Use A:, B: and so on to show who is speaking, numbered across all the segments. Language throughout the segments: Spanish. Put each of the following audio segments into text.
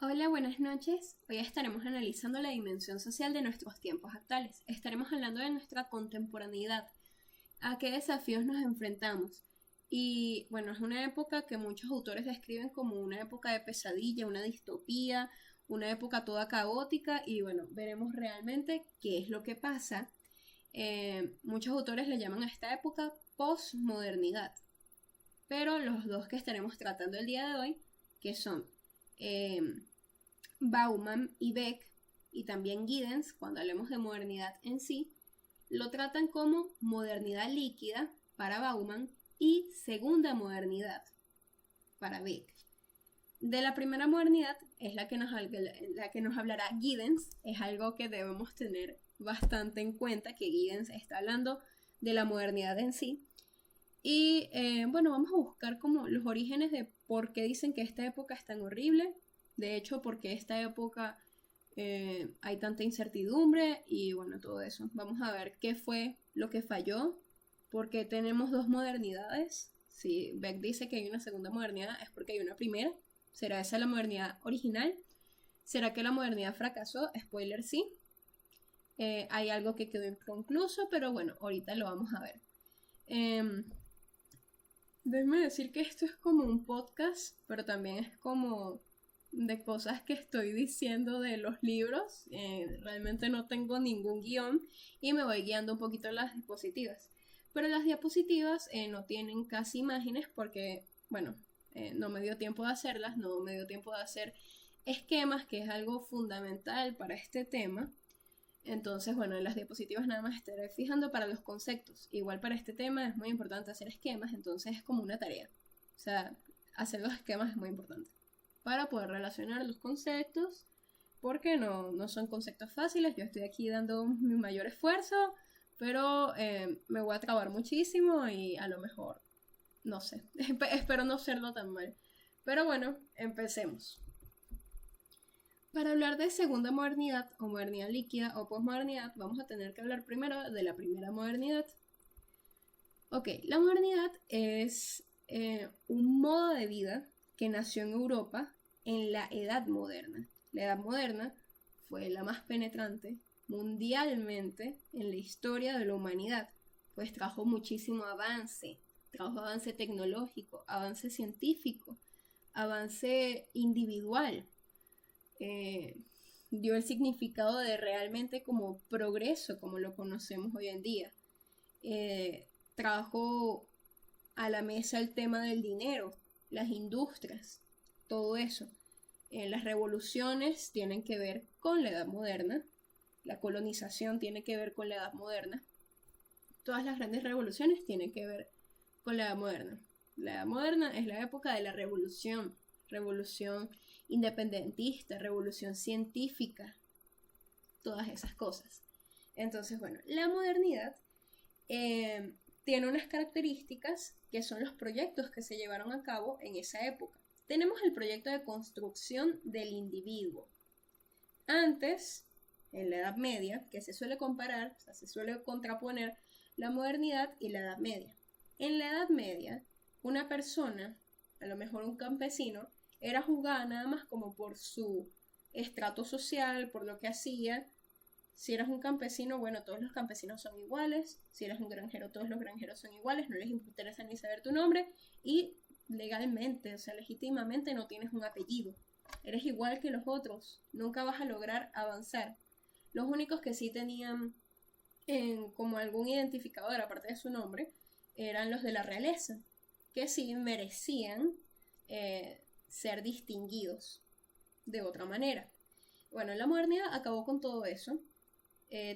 A: Hola, buenas noches. Hoy estaremos analizando la dimensión social de nuestros tiempos actuales. Estaremos hablando de nuestra contemporaneidad, a qué desafíos nos enfrentamos. Y bueno, es una época que muchos autores describen como una época de pesadilla, una distopía, una época toda caótica y bueno, veremos realmente qué es lo que pasa. Muchos autores le llaman a esta época posmodernidad, pero los dos que estaremos tratando el día de hoy, que son eh, Bauman y Beck, y también Giddens, cuando hablemos de modernidad en sí, lo tratan como modernidad líquida para Bauman y segunda modernidad para Beck. De la primera modernidad es la que nos hablará Giddens, es algo que debemos tener bastante en cuenta, que Giddens está hablando de la modernidad en sí. Y bueno, vamos a buscar como los orígenes de por qué dicen que esta época es tan horrible. De hecho, porque esta época hay tanta incertidumbre y bueno, todo eso. Vamos a ver qué fue lo que falló, porque tenemos dos modernidades. Si Beck dice que hay una segunda modernidad, es porque hay una primera. ¿Será esa la modernidad original? ¿Será que la modernidad fracasó? Spoiler, sí. Hay algo que quedó inconcluso, pero bueno, ahorita lo vamos a ver. Déjame decir que esto es como un podcast, pero también es como de cosas que estoy diciendo de los libros. Realmente no tengo ningún guión y me voy guiando un poquito en las diapositivas. Pero las diapositivas no tienen casi imágenes porque, bueno, no me dio tiempo de hacerlas, no me dio tiempo de hacer esquemas, que es algo fundamental para este tema. Entonces, bueno, en las diapositivas nada más estaré fijando para los conceptos. Igual para este tema es muy importante hacer esquemas, entonces es como una tarea. O sea, hacer los esquemas es muy importante para poder relacionar los conceptos, porque no son conceptos fáciles. Yo estoy aquí dando mi mayor esfuerzo, pero me voy a trabar muchísimo y a lo mejor, no sé, espero no serlo tan mal. Pero bueno, empecemos. Para hablar de segunda modernidad o modernidad líquida o posmodernidad, vamos a tener que hablar primero de la primera modernidad. Ok, la modernidad es un modo de vida que nació en Europa en la Edad Moderna. La Edad Moderna fue la más penetrante mundialmente en la historia de la humanidad, pues trajo avance tecnológico, avance científico, avance individual, eh, dio el significado de realmente como progreso, como lo conocemos hoy en día. Trajo a la mesa el tema del dinero, las industrias, todo eso. Las revoluciones tienen que ver con la edad moderna, la colonización tiene que ver con la edad moderna, todas las grandes revoluciones tienen que ver con la edad moderna. La edad moderna es la época de la revolución, revolución independentista, revolución científica, todas esas cosas. Entonces, bueno, la modernidad tiene unas características que son los proyectos que se llevaron a cabo en esa época. Tenemos el proyecto de construcción del individuo. Antes, en la Edad Media, que se suele comparar, o sea, se suele contraponer la modernidad y la Edad Media. En la Edad Media, una persona, a lo mejor un campesino, era juzgada nada más como por su estrato social, por lo que hacía. Si eras un campesino, bueno, todos los campesinos son iguales. Si eres un granjero, todos los granjeros son iguales. No les interesa ni saber tu nombre. Y legalmente, o sea, legítimamente no tienes un apellido. Eres igual que los otros. Nunca vas a lograr avanzar. Los únicos que sí tenían como algún identificador, aparte de su nombre, eran los de la realeza, que sí merecían ser distinguidos de otra manera. Bueno, la modernidad acabó con todo eso.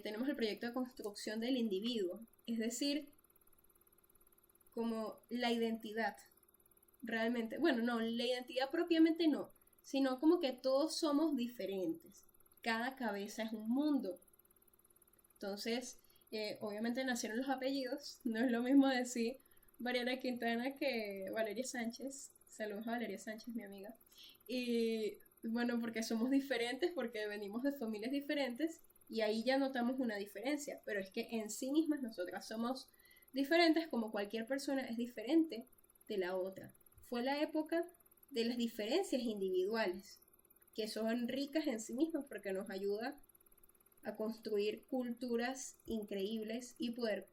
A: Tenemos el proyecto de construcción del individuo, es decir, como la identidad, realmente. Bueno, no, la identidad propiamente no, sino como que todos somos diferentes. Cada cabeza es un mundo. Entonces, obviamente nacieron los apellidos. No es lo mismo decir Mariana Quintana que Valeria Sánchez. Saludos a Valeria Sánchez, mi amiga. Y bueno, porque somos diferentes, porque venimos de familias diferentes y ahí ya notamos una diferencia. Pero es que en sí mismas nosotras somos diferentes, como cualquier persona es diferente de la otra. Fue la época de las diferencias individuales. que son ricas en sí mismas porque nos ayuda a construir culturas increíbles y poder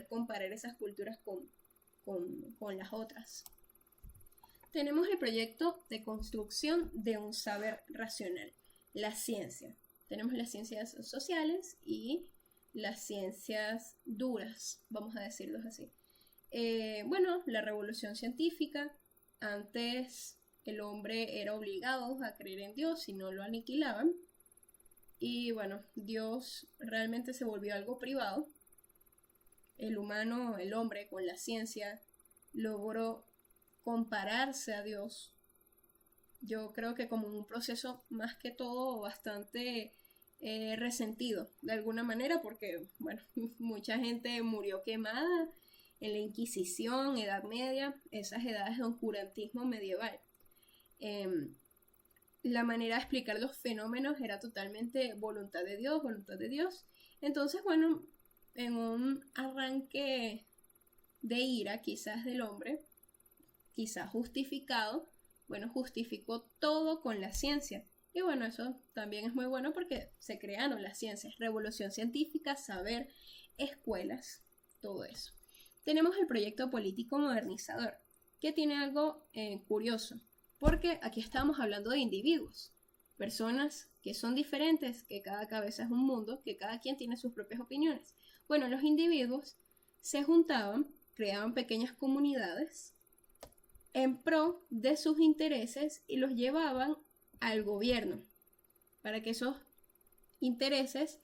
A: comparar esas culturas con las otras. Tenemos el proyecto de construcción de un saber racional, la ciencia. Tenemos las ciencias sociales y las ciencias duras, vamos a decirlo así. La revolución científica. Antes el hombre era obligado a creer en Dios y no lo aniquilaban. Y bueno, Dios realmente se volvió algo privado. El humano, el hombre, con la ciencia, logró compararse a Dios. Yo creo que como un proceso más que todo bastante resentido, de alguna manera, porque, bueno, mucha gente murió quemada en la Inquisición, Edad Media, esas edades de oscurantismo medieval. La manera de explicar los fenómenos era totalmente voluntad de Dios, voluntad de Dios. Entonces, bueno, en un arranque de ira quizás del hombre, quizás justificado, bueno, justificó todo con la ciencia. Y bueno, eso también es muy bueno porque se crearon las ciencias, revolución científica, saber, escuelas, todo eso. Tenemos el proyecto político modernizador, que tiene algo curioso, porque aquí estamos hablando de individuos, personas que son diferentes, que cada cabeza es un mundo, que cada quien tiene sus propias opiniones. Bueno, los individuos se juntaban, creaban pequeñas comunidades en pro de sus intereses y los llevaban al gobierno para que esos intereses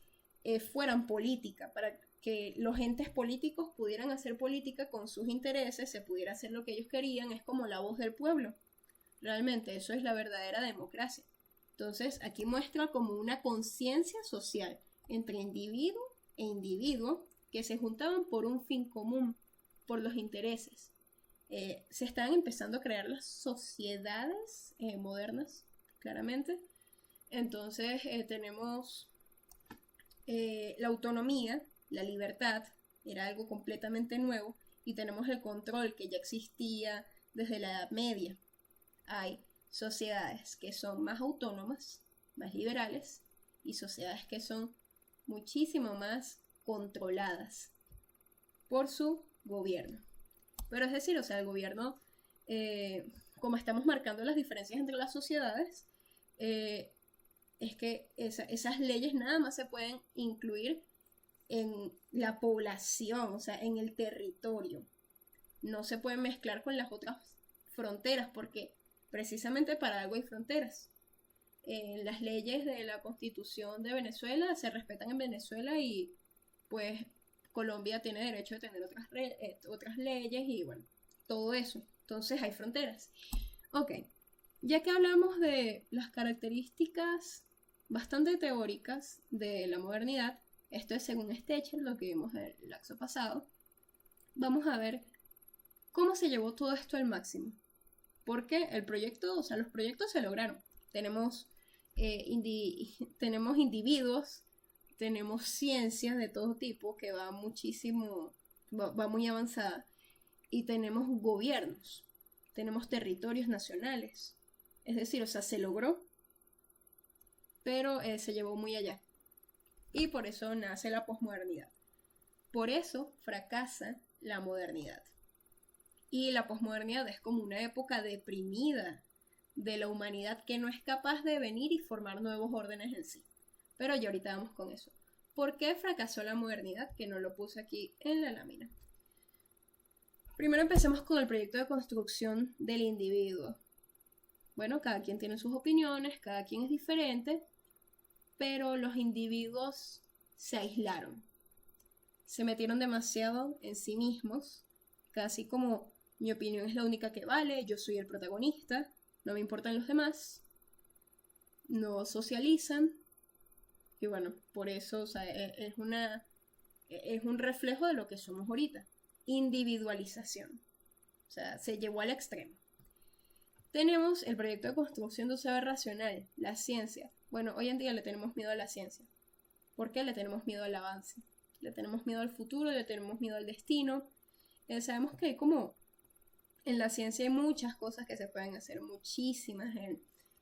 A: fueran política, para que los entes políticos pudieran hacer política con sus intereses, se pudiera hacer lo que ellos querían, es como la voz del pueblo. Realmente eso es la verdadera democracia. Entonces aquí muestra como una conciencia social entre individuo e individuo que se juntaban por un fin común, por los intereses. Se están empezando a crear las sociedades modernas, claramente. Entonces tenemos la autonomía, la libertad, era algo completamente nuevo, y tenemos el control que ya existía desde la Edad Media. Hay sociedades que son más autónomas, más liberales, y sociedades que son muchísimo más controladas por su gobierno. Pero es decir, o sea, el gobierno, como estamos marcando las diferencias entre las sociedades, es que esas leyes nada más se pueden incluir en la población, o sea, en el territorio. No se pueden mezclar con las otras fronteras, porque precisamente para algo hay fronteras. Las leyes de la Constitución de Venezuela se respetan en Venezuela y pues Colombia tiene derecho de tener otras leyes y bueno, todo eso. Entonces hay fronteras. Ok, ya que hablamos de las características bastante teóricas de la modernidad, esto es según Stecher, lo que vimos el lapso pasado, vamos a ver cómo se llevó todo esto al máximo. Porque el proyecto, o sea, los proyectos se lograron. Tenemos individuos, tenemos ciencias de todo tipo que va muchísimo, va muy avanzada, y tenemos gobiernos, tenemos territorios nacionales. Es decir, o sea, se logró, pero se llevó muy allá. Y por eso nace la posmodernidad. Por eso fracasa la modernidad. Y la posmodernidad es como una época deprimida de la humanidad que no es capaz de venir y formar nuevos órdenes en sí. Pero ya ahorita vamos con eso. ¿Por qué fracasó la modernidad? Que no lo puse aquí en la lámina. Primero empecemos con el proyecto de construcción del individuo. Bueno, cada quien tiene sus opiniones, cada quien es diferente, pero los individuos se aislaron. Se metieron demasiado en sí mismos, casi como mi opinión es la única que vale, yo soy el protagonista, no me importan los demás, no socializan, y bueno, por eso, o sea, es un reflejo de lo que somos ahorita. Individualización. O sea, se llevó al extremo. Tenemos el proyecto de construcción de un saber racional, la ciencia. Bueno, hoy en día le tenemos miedo a la ciencia. ¿Por qué? Le tenemos miedo al avance. Le tenemos miedo al futuro, le tenemos miedo al destino. Sabemos que como en la ciencia hay muchas cosas que se pueden hacer, muchísimas.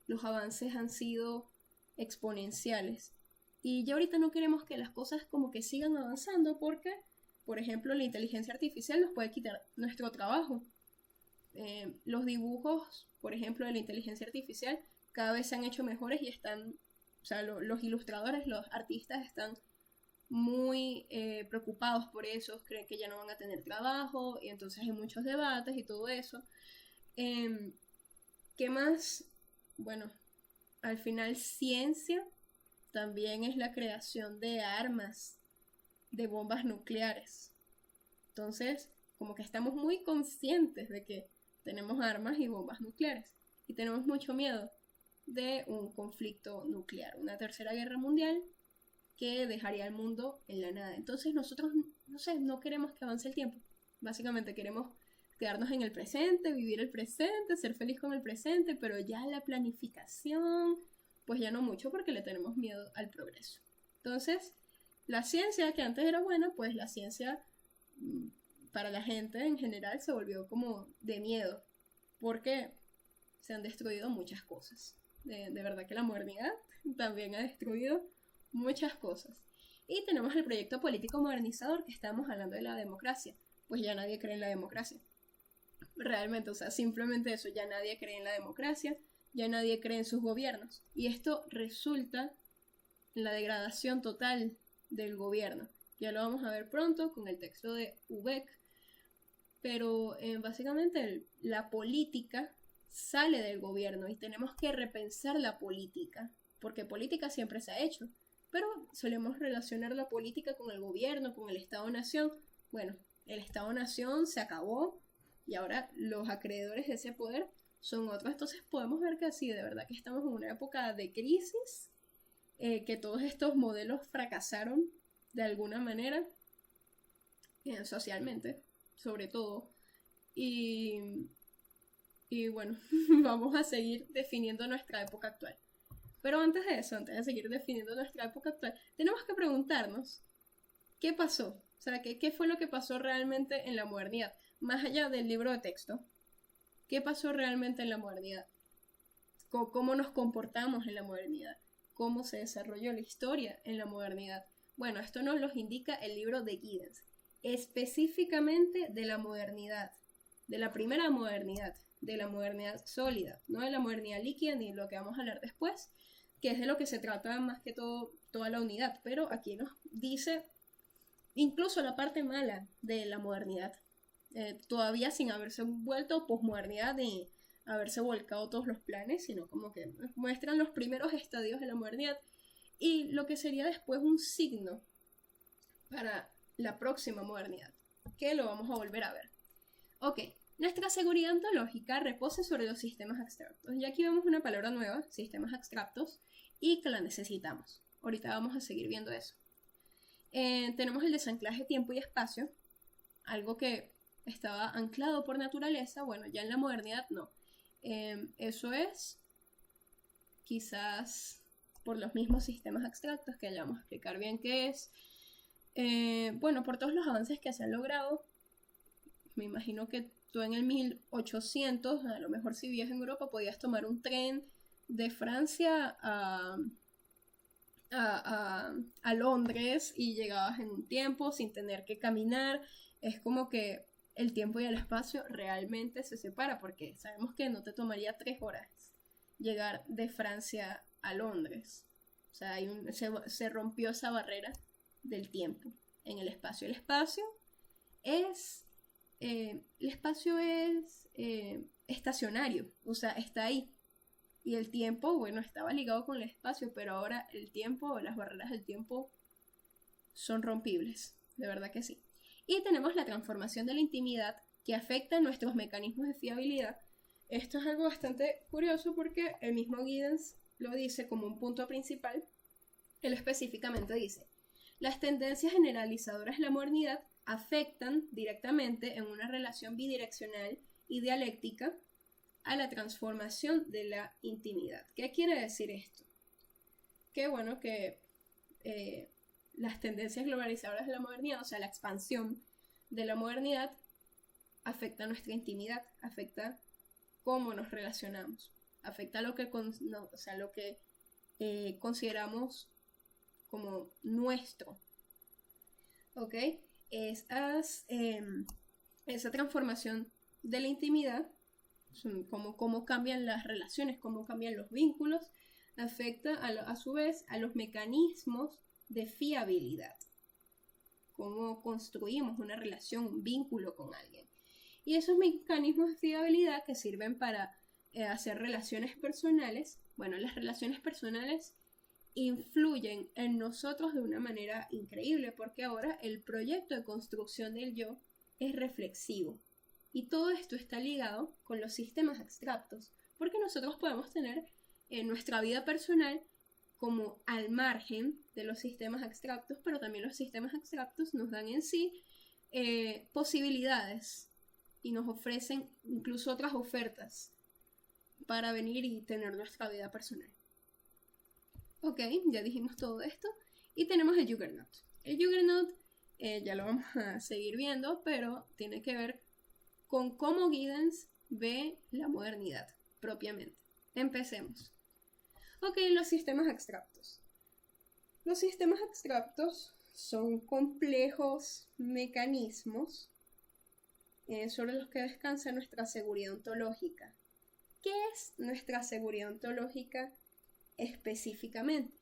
A: los avances han sido exponenciales. Y ya ahorita no queremos que las cosas como que sigan avanzando porque, por ejemplo, la inteligencia artificial nos puede quitar nuestro trabajo. Los dibujos, por ejemplo, de la inteligencia artificial cada vez se han hecho mejores y están, o sea, los ilustradores, los artistas están muy preocupados por eso, creen que ya no van a tener trabajo y entonces hay muchos debates y todo eso. ¿Qué más? Bueno, al final ciencia también es la creación de armas, de bombas nucleares. Entonces, como que estamos muy conscientes de que tenemos armas y bombas nucleares y tenemos mucho miedo de un conflicto nuclear, una tercera guerra mundial que dejaría al mundo en la nada. Entonces nosotros, no sé, no queremos que avance el tiempo. Básicamente queremos quedarnos en el presente, vivir el presente, ser feliz con el presente, pero ya la planificación, pues ya no mucho porque le tenemos miedo al progreso. Entonces, la ciencia que antes era buena, pues la ciencia para la gente en general se volvió como de miedo, porque se han destruido muchas cosas. De verdad que la modernidad también ha destruido muchas cosas. Y tenemos el proyecto político modernizador, que estamos hablando de la democracia. Pues ya nadie cree en la democracia. Realmente, o sea, simplemente eso, ya nadie cree en la democracia, ya nadie cree en sus gobiernos. Y esto resulta en la degradación total del gobierno. Ya lo vamos a ver pronto con el texto de Ubeck. Pero básicamente la política sale del gobierno y tenemos que repensar la política, porque política siempre se ha hecho, pero solemos relacionar la política con el gobierno, con el Estado-Nación. Bueno, el Estado-Nación se acabó y ahora los acreedores de ese poder son otros. Entonces podemos ver que sí, de verdad que estamos en una época de crisis, que todos estos modelos fracasaron de alguna manera, socialmente, sobre todo. Y bueno, vamos a seguir definiendo nuestra época actual. Pero antes de eso, antes de seguir definiendo nuestra época actual, tenemos que preguntarnos ¿qué pasó? O sea, ¿qué fue lo que pasó realmente en la modernidad? Más allá del libro de texto, ¿qué pasó realmente en la modernidad? ¿Cómo nos comportamos en la modernidad? ¿Cómo se desarrolló la historia en la modernidad? Bueno, esto nos lo indica el libro de Giddens, específicamente de la modernidad, de la primera modernidad, de la modernidad sólida, no de la modernidad líquida ni lo que vamos a hablar después, que es de lo que se trata más que todo toda la unidad, pero aquí nos dice incluso la parte mala de la modernidad, todavía sin haberse vuelto posmodernidad ni haberse volcado todos los planes, sino como que muestran los primeros estadios de la modernidad y lo que sería después un signo para la próxima modernidad, que lo vamos a volver a ver. Ok, nuestra seguridad ontológica reposa sobre los sistemas abstractos. Y aquí vemos una palabra nueva, sistemas abstractos, y que la necesitamos. Ahorita vamos a seguir viendo eso. Tenemos el desanclaje tiempo y espacio, algo que estaba anclado por naturaleza, bueno, ya en la modernidad no. Eso es quizás por los mismos sistemas abstractos, que ya vamos a explicar bien qué es. Bueno, por todos los avances que se han logrado, me imagino que tú en el 1800, a lo mejor si vivías en Europa, podías tomar un tren de Francia a Londres y llegabas en un tiempo sin tener que caminar. Es como que el tiempo y el espacio realmente se separan, porque sabemos que no te tomaría 3 horas llegar de Francia a Londres. O sea, se rompió esa barrera del tiempo en el espacio. El espacio es estacionario, o sea, está ahí. Y el tiempo, bueno, estaba ligado con el espacio, pero ahora el tiempo, las barreras del tiempo son rompibles, de verdad que sí. Y tenemos la transformación de la intimidad que afecta nuestros mecanismos de fiabilidad. Esto es algo bastante curioso porque el mismo Giddens lo dice como un punto principal. Él específicamente dice: las tendencias generalizadoras de la modernidad afectan directamente en una relación bidireccional y dialéctica a la transformación de la intimidad. ¿Qué quiere decir esto? Que bueno, que las tendencias globalizadoras de la modernidad, o sea, la expansión de la modernidad, afecta nuestra intimidad, afecta cómo nos relacionamos, afecta lo que, o sea, lo que consideramos como nuestro, ¿ok? Esa transformación de la intimidad, cómo cambian las relaciones, cómo cambian los vínculos, afecta a su vez a los mecanismos de fiabilidad, cómo construimos una relación, un vínculo con alguien. Y esos mecanismos de fiabilidad que sirven para hacer relaciones personales, bueno, las relaciones personales influyen en nosotros de una manera increíble, porque ahora el proyecto de construcción del yo es reflexivo. Y todo esto está ligado con los sistemas abstractos, porque nosotros podemos tener nuestra vida personal como al margen de los sistemas abstractos, pero también los sistemas abstractos nos dan en sí posibilidades y nos ofrecen incluso otras ofertas para venir y tener nuestra vida personal. Ok, ya dijimos todo esto y tenemos el Juggernaut. El Juggernaut ya lo vamos a seguir viendo, pero tiene que ver con cómo Giddens ve la modernidad propiamente. Empecemos. Ok, los sistemas abstractos. Los sistemas abstractos son complejos mecanismos sobre los que descansa nuestra seguridad ontológica. ¿Qué es nuestra seguridad ontológica específicamente?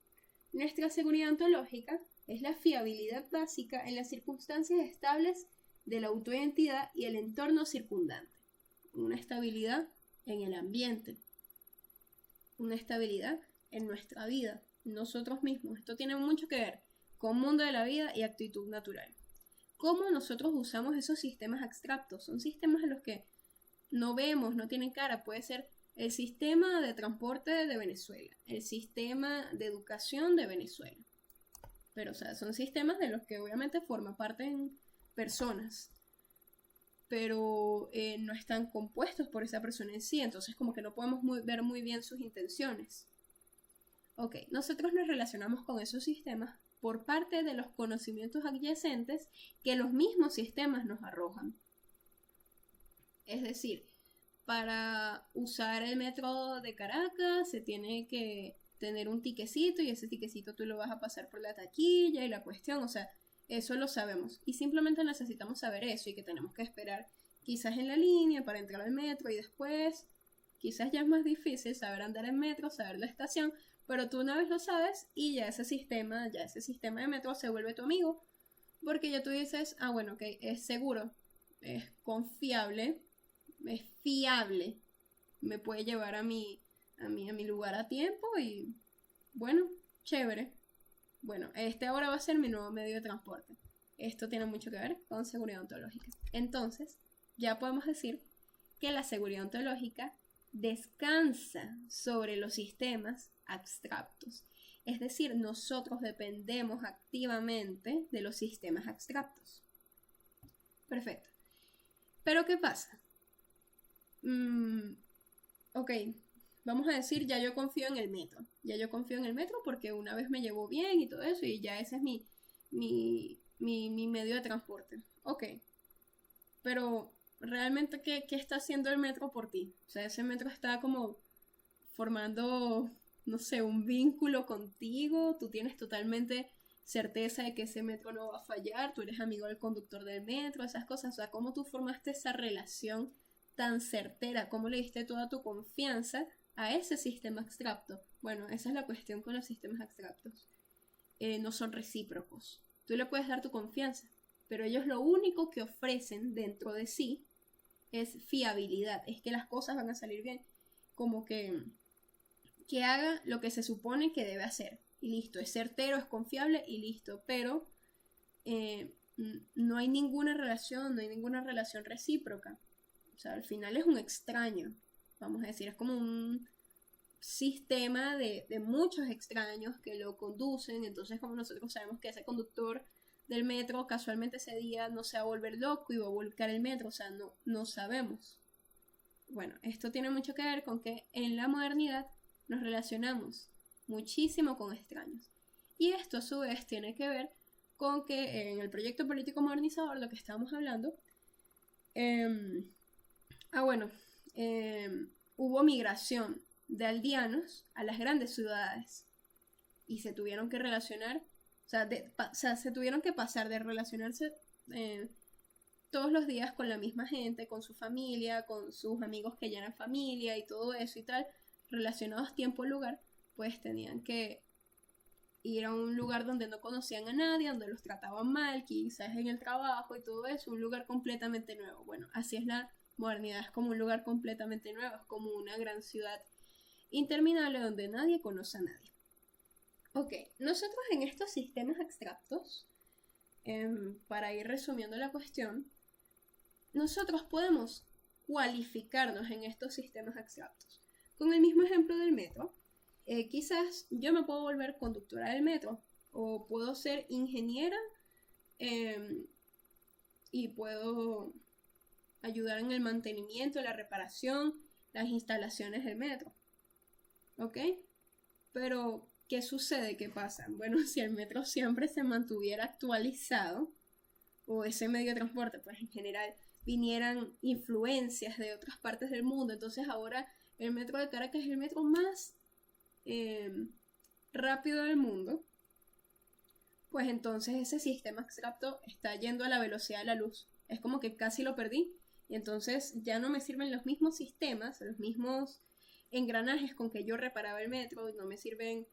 A: Nuestra seguridad ontológica es la fiabilidad básica en las circunstancias estables de la autoidentidad y el entorno circundante. Una estabilidad en el ambiente. Una estabilidad en nuestra vida, nosotros mismos. Esto tiene mucho que ver con mundo de la vida y actitud natural. ¿Cómo nosotros usamos esos sistemas abstractos? Son sistemas en los que no vemos, no tienen cara. Puede ser el sistema de transporte de Venezuela, el sistema de educación de Venezuela. Pero, o sea, son sistemas de los que obviamente forman parte en personas, pero no están compuestos por esa persona en sí, entonces como que no podemos ver muy bien sus intenciones. Ok, nosotros nos relacionamos con esos sistemas por parte de los conocimientos adyacentes que los mismos sistemas nos arrojan. Es decir, para usar el metro de Caracas se tiene que tener un tiquecito y ese tiquecito tú lo vas a pasar por la taquilla y la cuestión, o sea, eso lo sabemos y simplemente necesitamos saber eso y que tenemos que esperar quizás en la línea para entrar al metro y después quizás ya es más difícil saber andar en metro, saber la estación, pero tú una vez lo sabes y ya ese sistema de metro se vuelve tu amigo porque ya tú dices, ah bueno, ok, es seguro, es confiable, es fiable, me puede llevar a mi lugar a tiempo y bueno, chévere. Bueno, este ahora va a ser mi nuevo medio de transporte. Esto tiene mucho que ver con seguridad ontológica. Entonces, ya podemos decir que la seguridad ontológica descansa sobre los sistemas abstractos. Es decir, nosotros dependemos activamente de los sistemas abstractos. Perfecto. Pero ¿qué pasa? Ok, vamos a decir, ya yo confío en el metro. Ya yo confío en el metro porque una vez me llevó bien y todo eso y ya ese es mi medio de transporte. Ok, pero realmente ¿qué está haciendo el metro por ti? O sea, ese metro está como formando, no sé, un vínculo contigo. Tú tienes totalmente certeza de que ese metro no va a fallar. Tú eres amigo del conductor del metro, esas cosas. O sea, ¿cómo tú formaste esa relación tan certera? ¿Cómo le diste toda tu confianza a ese sistema abstracto? Bueno, esa es la cuestión con los sistemas abstractos. No son recíprocos. Tú le puedes dar tu confianza, pero ellos lo único que ofrecen dentro de sí es fiabilidad, es que las cosas van a salir bien, como que haga lo que se supone que debe hacer y listo, es certero, es confiable y listo, pero no hay ninguna relación recíproca. O sea, al final es un extraño, vamos a decir, es como un sistema de muchos extraños que lo conducen. Entonces, como nosotros sabemos que ese conductor del metro casualmente ese día no se va a volver loco y va a volcar el metro, o sea, no sabemos. Bueno, esto tiene mucho que ver con que en la modernidad nos relacionamos muchísimo con extraños. Y esto a su vez tiene que ver con que en el proyecto político modernizador, lo que estábamos hablando, hubo migración de aldeanos a las grandes ciudades. Y se tuvieron que relacionar, se tuvieron que pasar de relacionarse todos los días con la misma gente, con su familia, con sus amigos que ya eran familia y todo eso y tal, relacionados tiempo-lugar, pues tenían que ir a un lugar donde no conocían a nadie, donde los trataban mal, quizás en el trabajo y todo eso, un lugar completamente nuevo. Bueno, así es la modernidad, es como un lugar completamente nuevo, es como una gran ciudad interminable donde nadie conoce a nadie. Ok, nosotros en estos sistemas abstractos, para ir resumiendo la cuestión, nosotros podemos cualificarnos en estos sistemas abstractos. Con el mismo ejemplo del metro, quizás yo me puedo volver conductora del metro o puedo ser ingeniera y puedo ayudar en el mantenimiento, la reparación, las instalaciones del metro. ¿Ok? Pero, ¿qué sucede? ¿Qué pasa? Bueno, si el metro siempre se mantuviera actualizado, o ese medio de transporte, pues en general vinieran influencias de otras partes del mundo, entonces ahora el metro de Caracas es el metro más rápido del mundo, pues entonces ese sistema abstracto está yendo a la velocidad de la luz. Es como que casi lo perdí y entonces ya no me sirven los mismos sistemas, los mismos engranajes con que yo reparaba el metro y no me sirven,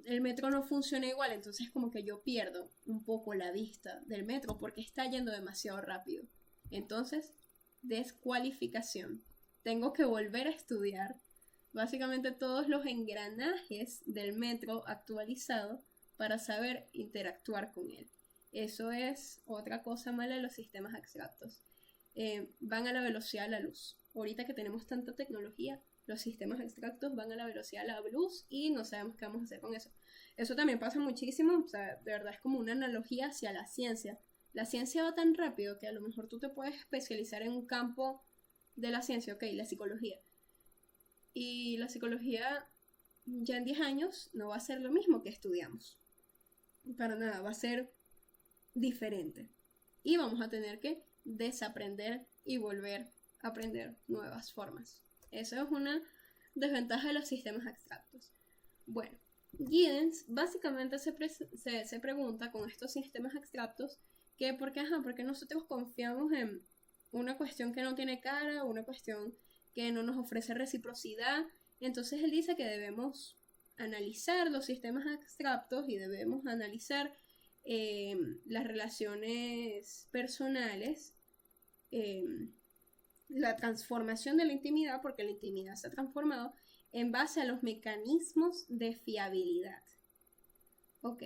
A: el metro no funciona igual, entonces como que yo pierdo un poco la vista del metro porque está yendo demasiado rápido. Entonces, descualificación. Tengo que volver a estudiar básicamente todos los engranajes del metro actualizado para saber interactuar con él. Eso es otra cosa mala de los sistemas abstractos. Van a la velocidad de la luz. Ahorita que tenemos tanta tecnología, los sistemas abstractos van a la velocidad de la luz y no sabemos qué vamos a hacer con eso. Eso también pasa muchísimo, o sea, de verdad es como una analogía hacia la ciencia. La ciencia va tan rápido que a lo mejor tú te puedes especializar en un campo de la ciencia, ok, la psicología. Y la psicología ya en 10 años no va a ser lo mismo que estudiamos. Para nada, va a ser diferente. Y vamos a tener que desaprender y volver a aprender nuevas formas. Eso es una desventaja de los sistemas abstractos. Bueno, Giddens básicamente se pregunta con estos sistemas abstractos que ¿por qué nosotros confiamos en una cuestión que no tiene cara, una cuestión que no nos ofrece reciprocidad? Entonces él dice que debemos analizar los sistemas abstractos y debemos analizar las relaciones personales, la transformación de la intimidad, porque la intimidad se ha transformado en base a los mecanismos de fiabilidad. Ok,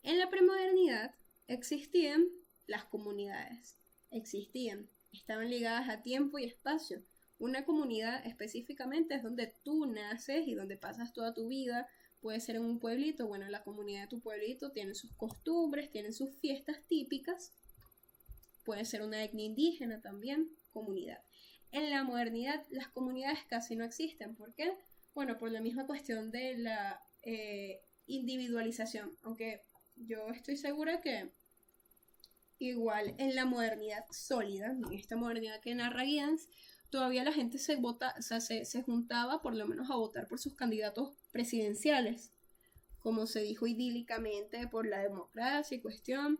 A: en la premodernidad existían las comunidades, estaban ligadas a tiempo y espacio. Una comunidad específicamente es donde tú naces y donde pasas toda tu vida. Puede ser en un pueblito, bueno, la comunidad de tu pueblito tiene sus costumbres, tiene sus fiestas típicas. Puede ser una etnia indígena también, comunidad. En la modernidad las comunidades casi no existen. ¿Por qué? Bueno, por la misma cuestión de la individualización. Aunque yo estoy segura que igual en la modernidad sólida, en esta modernidad que narra Giddens, todavía la gente se juntaba por lo menos a votar por sus candidatos presidenciales, como se dijo idílicamente, por la democracia y cuestión.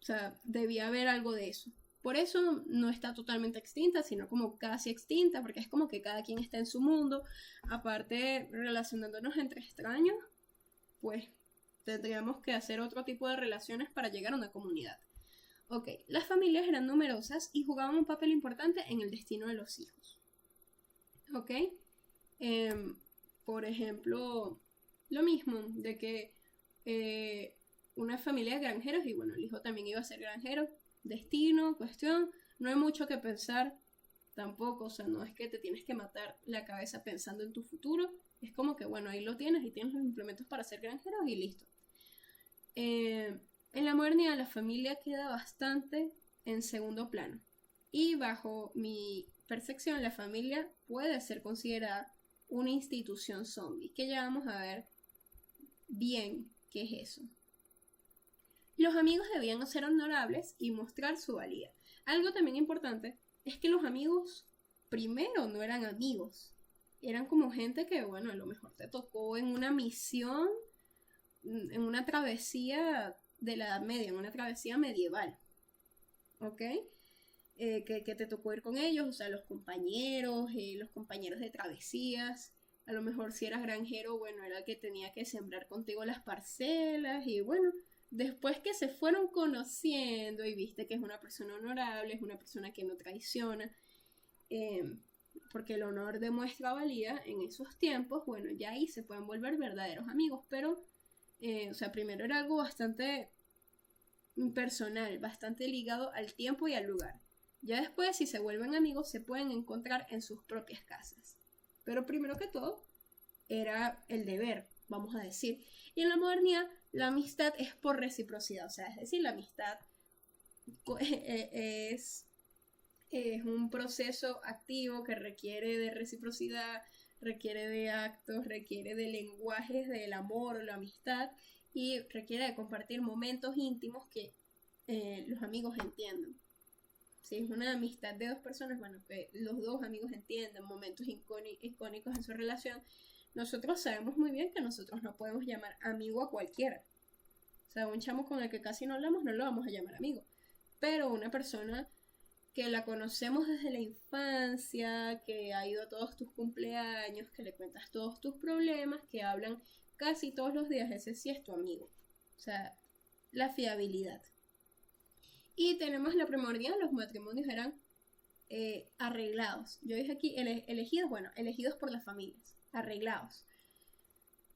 A: O sea, debía haber algo de eso. Por eso no está totalmente extinta, sino como casi extinta, porque es como que cada quien está en su mundo. Aparte, relacionándonos entre extraños, pues tendríamos que hacer otro tipo de relaciones para llegar a una comunidad. Ok, las familias eran numerosas y jugaban un papel importante en el destino de los hijos. Ok, por ejemplo, lo mismo, de que una familia de granjeros, y bueno, el hijo también iba a ser granjero, destino, cuestión, no hay mucho que pensar tampoco, o sea, no es que te tienes que matar la cabeza pensando en tu futuro, es como que bueno, ahí lo tienes y tienes los implementos para ser granjero y listo. En la modernidad la familia queda bastante en segundo plano y bajo mi percepción la familia puede ser considerada una institución zombie, que ya vamos a ver bien qué es eso. Los amigos debían ser honorables y mostrar su valía. Algo también importante es que los amigos primero no eran amigos, eran como gente que, bueno, a lo mejor te tocó en una misión, en una travesía de la Edad Media, en una travesía medieval, ¿ok? Que te tocó ir con ellos, o sea, los compañeros de travesías. A lo mejor si eras granjero, bueno, era el que tenía que sembrar contigo las parcelas y bueno, después que se fueron conociendo y viste que es una persona honorable, es una persona que no traiciona, eh, porque el honor demuestra valía en esos tiempos, bueno, ya ahí se pueden volver verdaderos amigos, pero, o sea, primero era algo bastante personal, bastante ligado al tiempo y al lugar. Ya después, si se vuelven amigos, se pueden encontrar en sus propias casas. Pero primero que todo, era el deber, vamos a decir. Y en la modernidad, la amistad es por reciprocidad, o sea, es decir, la amistad es un proceso activo que requiere de reciprocidad, requiere de actos, requiere de lenguajes del amor o la amistad y requiere de compartir momentos íntimos que los amigos entiendan. Si es una amistad de dos personas, bueno, que los dos amigos entiendan momentos icónicos en su relación, nosotros sabemos muy bien que nosotros no podemos llamar amigo a cualquiera. O sea, un chamo con el que casi no hablamos no lo vamos a llamar amigo. Pero una persona que la conocemos desde la infancia, que ha ido a todos tus cumpleaños, que le cuentas todos tus problemas, que hablan casi todos los días, ese sí es tu amigo. O sea, la fiabilidad. Y tenemos la primordial, los matrimonios eran arreglados. Yo dije aquí elegidos, bueno, elegidos por las familias, arreglados.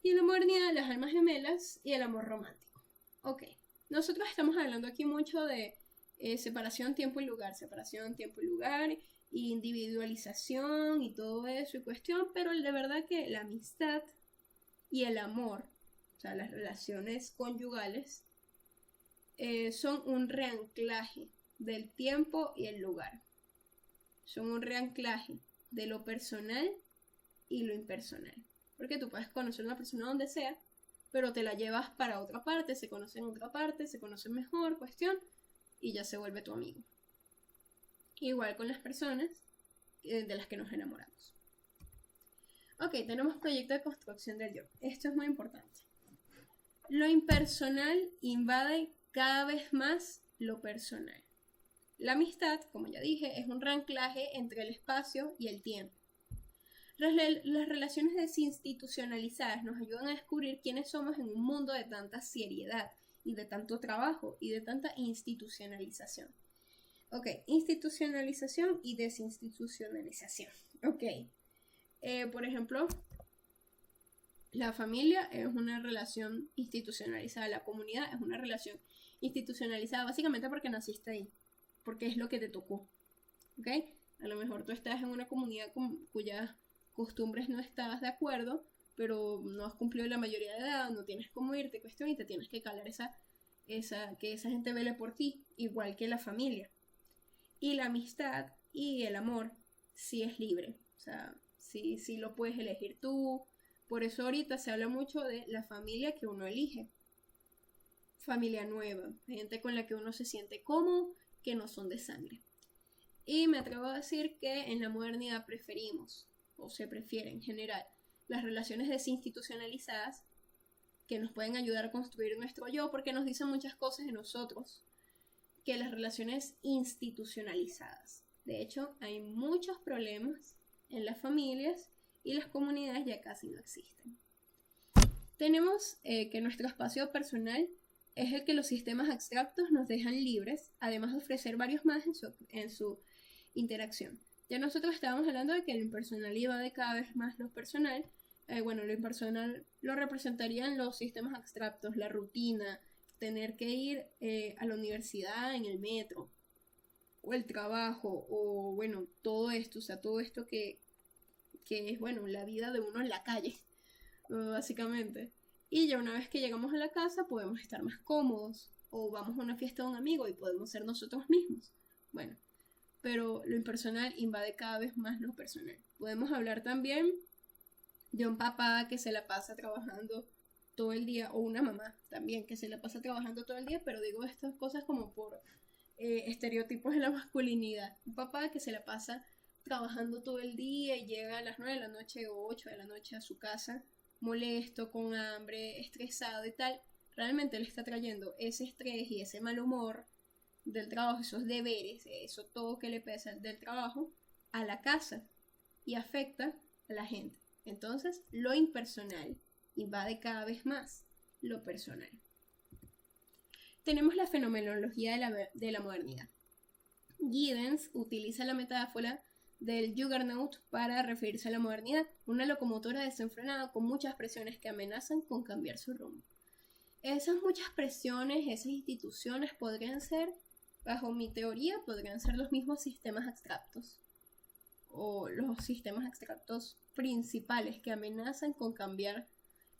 A: Y en la modernidad, las almas gemelas y el amor romántico. Ok, nosotros estamos hablando aquí mucho de separación, tiempo y lugar, individualización y todo eso y cuestión, pero de verdad que la amistad y el amor, o sea, las relaciones conyugales, son un reanclaje del tiempo y el lugar. Son un reanclaje de lo personal y lo impersonal. Porque tú puedes conocer a una persona donde sea, pero te la llevas para otra parte, se conocen en otra parte, se conocen mejor, cuestión, y ya se vuelve tu amigo. Igual con las personas de las que nos enamoramos. Ok, tenemos proyecto de construcción del yo. Esto es muy importante. Lo impersonal invade cada vez más lo personal. La amistad, como ya dije, es un reanclaje entre el espacio y el tiempo. Las relaciones desinstitucionalizadas nos ayudan a descubrir quiénes somos en un mundo de tanta seriedad y de tanto trabajo y de tanta institucionalización. Ok, institucionalización y desinstitucionalización. Ok, por ejemplo, la familia es una relación institucionalizada, la comunidad es una relación institucionalizada, básicamente porque naciste ahí, porque es lo que te tocó, ¿ok? A lo mejor tú estás en una comunidad cuyas costumbres no estabas de acuerdo, pero no has cumplido la mayoría de edad, no tienes cómo irte, cuestión, y te tienes que calar que esa gente vele por ti, igual que la familia. Y la amistad y el amor sí es libre, o sea, sí lo puedes elegir tú. Por eso ahorita se habla mucho de la familia que uno elige. Familia nueva, gente con la que uno se siente cómodo, que no son de sangre. Y me atrevo a decir que en la modernidad preferimos, o se prefiere en general, las relaciones desinstitucionalizadas que nos pueden ayudar a construir nuestro yo, porque nos dicen muchas cosas de nosotros, que las relaciones institucionalizadas. De hecho, hay muchos problemas en las familias y las comunidades ya casi no existen. Tenemos que nuestro espacio personal es el que los sistemas abstractos nos dejan libres, además de ofrecer varios más en su interacción. Ya nosotros estábamos hablando de que lo impersonal iba de cada vez más lo personal. Bueno, lo impersonal lo representarían los sistemas abstractos, la rutina, tener que ir a la universidad en el metro, o el trabajo, o bueno, todo esto, o sea, todo esto que es, bueno, la vida de uno en la calle, básicamente. Y ya una vez que llegamos a la casa podemos estar más cómodos, o vamos a una fiesta de un amigo y podemos ser nosotros mismos. Bueno, pero lo impersonal invade cada vez más lo personal. Podemos hablar también de un papá que se la pasa trabajando todo el día, o una mamá también que se la pasa trabajando todo el día, pero digo estas cosas como por estereotipos de la masculinidad. Un papá que se la pasa trabajando todo el día y llega a las 9 de la noche o 8 de la noche a su casa molesto, con hambre, estresado y tal, realmente le está trayendo ese estrés y ese mal humor del trabajo, esos deberes, eso todo que le pesa del trabajo, a la casa y afecta a la gente. Entonces, lo impersonal invade cada vez más lo personal. Tenemos la fenomenología de la modernidad. Giddens utiliza la metáfora del Juggernaut para referirse a la modernidad, una locomotora desenfrenada con muchas presiones que amenazan con cambiar su rumbo. Esas muchas presiones, esas instituciones podrían ser, bajo mi teoría, podrían ser los mismos sistemas abstractos o los sistemas abstractos principales que amenazan con cambiar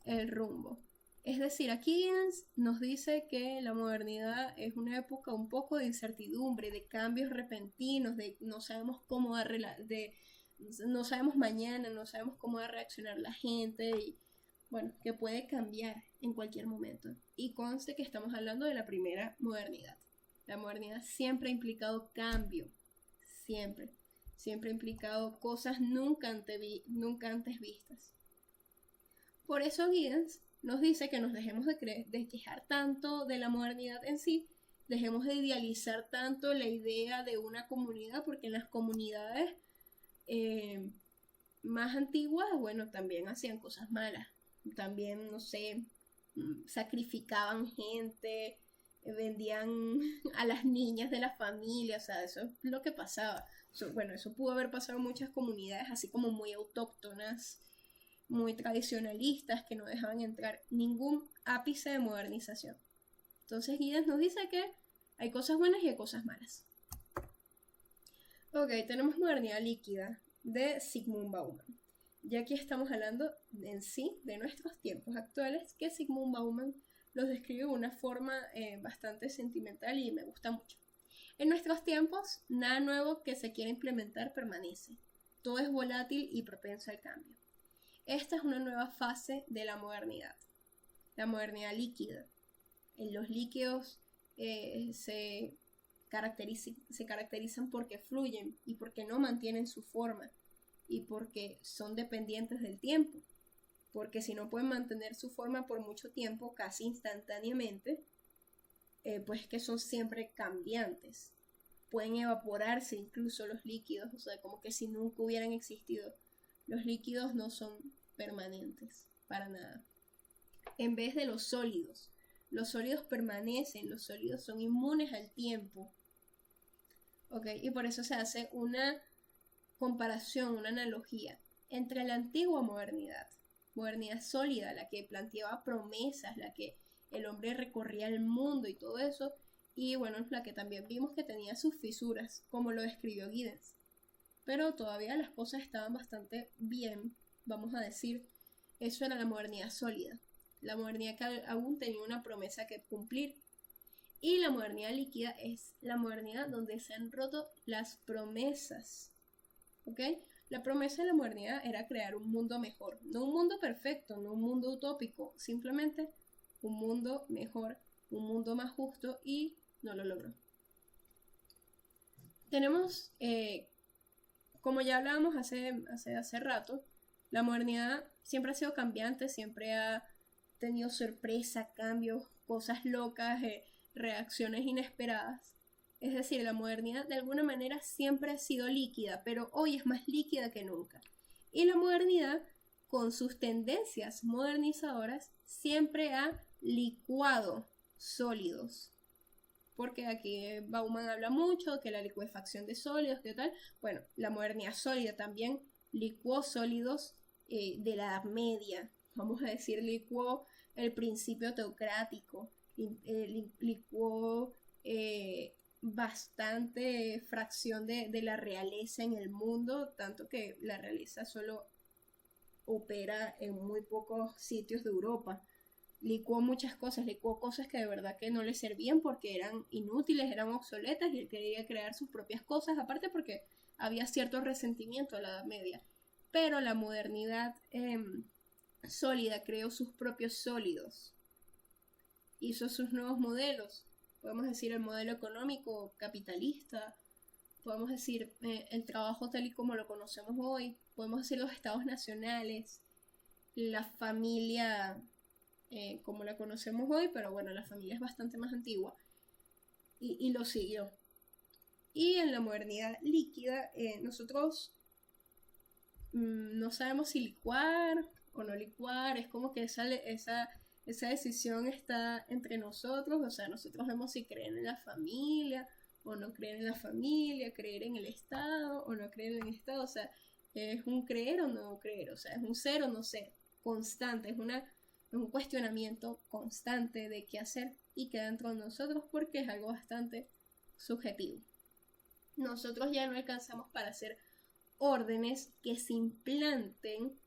A: el rumbo. Es decir, aquí nos dice que la modernidad es una época un poco de incertidumbre, de cambios repentinos, de no sabemos cómo no sabemos mañana, no sabemos cómo va a reaccionar la gente y bueno, que puede cambiar en cualquier momento. Y conste que estamos hablando de la primera modernidad. La modernidad siempre ha implicado cambio, siempre ha implicado cosas nunca antes vistas. Por eso Giddens nos dice que nos dejemos de quejar tanto de la modernidad en sí, dejemos de idealizar tanto la idea de una comunidad, porque en las comunidades más antiguas, bueno, también hacían cosas malas, también, no sé, sacrificaban gente, vendían a las niñas de la familia, o sea, eso es lo que pasaba. Eso pudo haber pasado en muchas comunidades, así como muy autóctonas, muy tradicionalistas, que no dejaban entrar ningún ápice de modernización. Entonces Giddens nos dice que hay cosas buenas y hay cosas malas. Ok, tenemos modernidad líquida de Zygmunt Bauman. Ya aquí estamos hablando en sí de nuestros tiempos actuales, que Zygmunt Bauman los describe de una forma bastante sentimental y me gusta mucho. En nuestros tiempos, nada nuevo que se quiera implementar permanece. Todo es volátil y propenso al cambio. Esta es una nueva fase de la modernidad líquida. Los líquidos se caracterizan porque fluyen y porque no mantienen su forma y porque son dependientes del tiempo. Porque si no pueden mantener su forma por mucho tiempo, casi instantáneamente, pues que son siempre cambiantes. Pueden evaporarse incluso los líquidos, o sea, como que si nunca hubieran existido. Los líquidos no son permanentes, para nada. En vez de los sólidos permanecen, los sólidos son inmunes al tiempo. ¿Ok? Y por eso se hace una comparación, una analogía entre la antigua modernidad sólida, la que planteaba promesas, la que el hombre recorría el mundo y todo eso, y bueno, la que también vimos que tenía sus fisuras, como lo describió Giddens. Pero todavía las cosas estaban bastante bien, vamos a decir. Eso era la modernidad sólida, la modernidad que aún tenía una promesa que cumplir. Y la modernidad líquida es la modernidad donde se han roto las promesas. ¿Ok? La promesa de la modernidad era crear un mundo mejor, no un mundo perfecto, no un mundo utópico, simplemente un mundo mejor, un mundo más justo, y no lo logró. Tenemos, como ya hablábamos hace rato, la modernidad siempre ha sido cambiante, siempre ha tenido sorpresa, cambios, cosas locas, reacciones inesperadas. Es decir, la modernidad de alguna manera siempre ha sido líquida, pero hoy es más líquida que nunca. Y la modernidad, con sus tendencias modernizadoras, siempre ha licuado sólidos. Porque aquí Bauman habla mucho que la licuefacción de sólidos, que tal. Bueno, la modernidad sólida también licuó sólidos de la Edad Media. Vamos a decir, licuó el principio teocrático, licuó bastante fracción de la realeza en el mundo, tanto que la realeza solo opera en muy pocos sitios de Europa. Licuó muchas cosas, licuó cosas que de verdad que no le servían porque eran inútiles, eran obsoletas, y él quería crear sus propias cosas, aparte porque había cierto resentimiento a la Edad Media. Pero la modernidad sólida creó sus propios sólidos, hizo sus nuevos modelos, podemos decir el modelo económico capitalista, podemos decir el trabajo tal y como lo conocemos hoy, podemos decir los estados nacionales, la familia como la conocemos hoy, pero bueno, la familia es bastante más antigua y lo siguió. Y en la modernidad líquida, nosotros no sabemos si licuar o no licuar, es como que esa decisión está entre nosotros, o sea, nosotros vemos si creen en la familia o no creen en la familia, creer en el Estado o no creer en el Estado, o sea, es un creer o no creer, o sea, es un ser o no ser, constante, es un cuestionamiento constante de qué hacer y queda dentro de nosotros porque es algo bastante subjetivo. Nosotros ya no alcanzamos para hacer órdenes que se implanten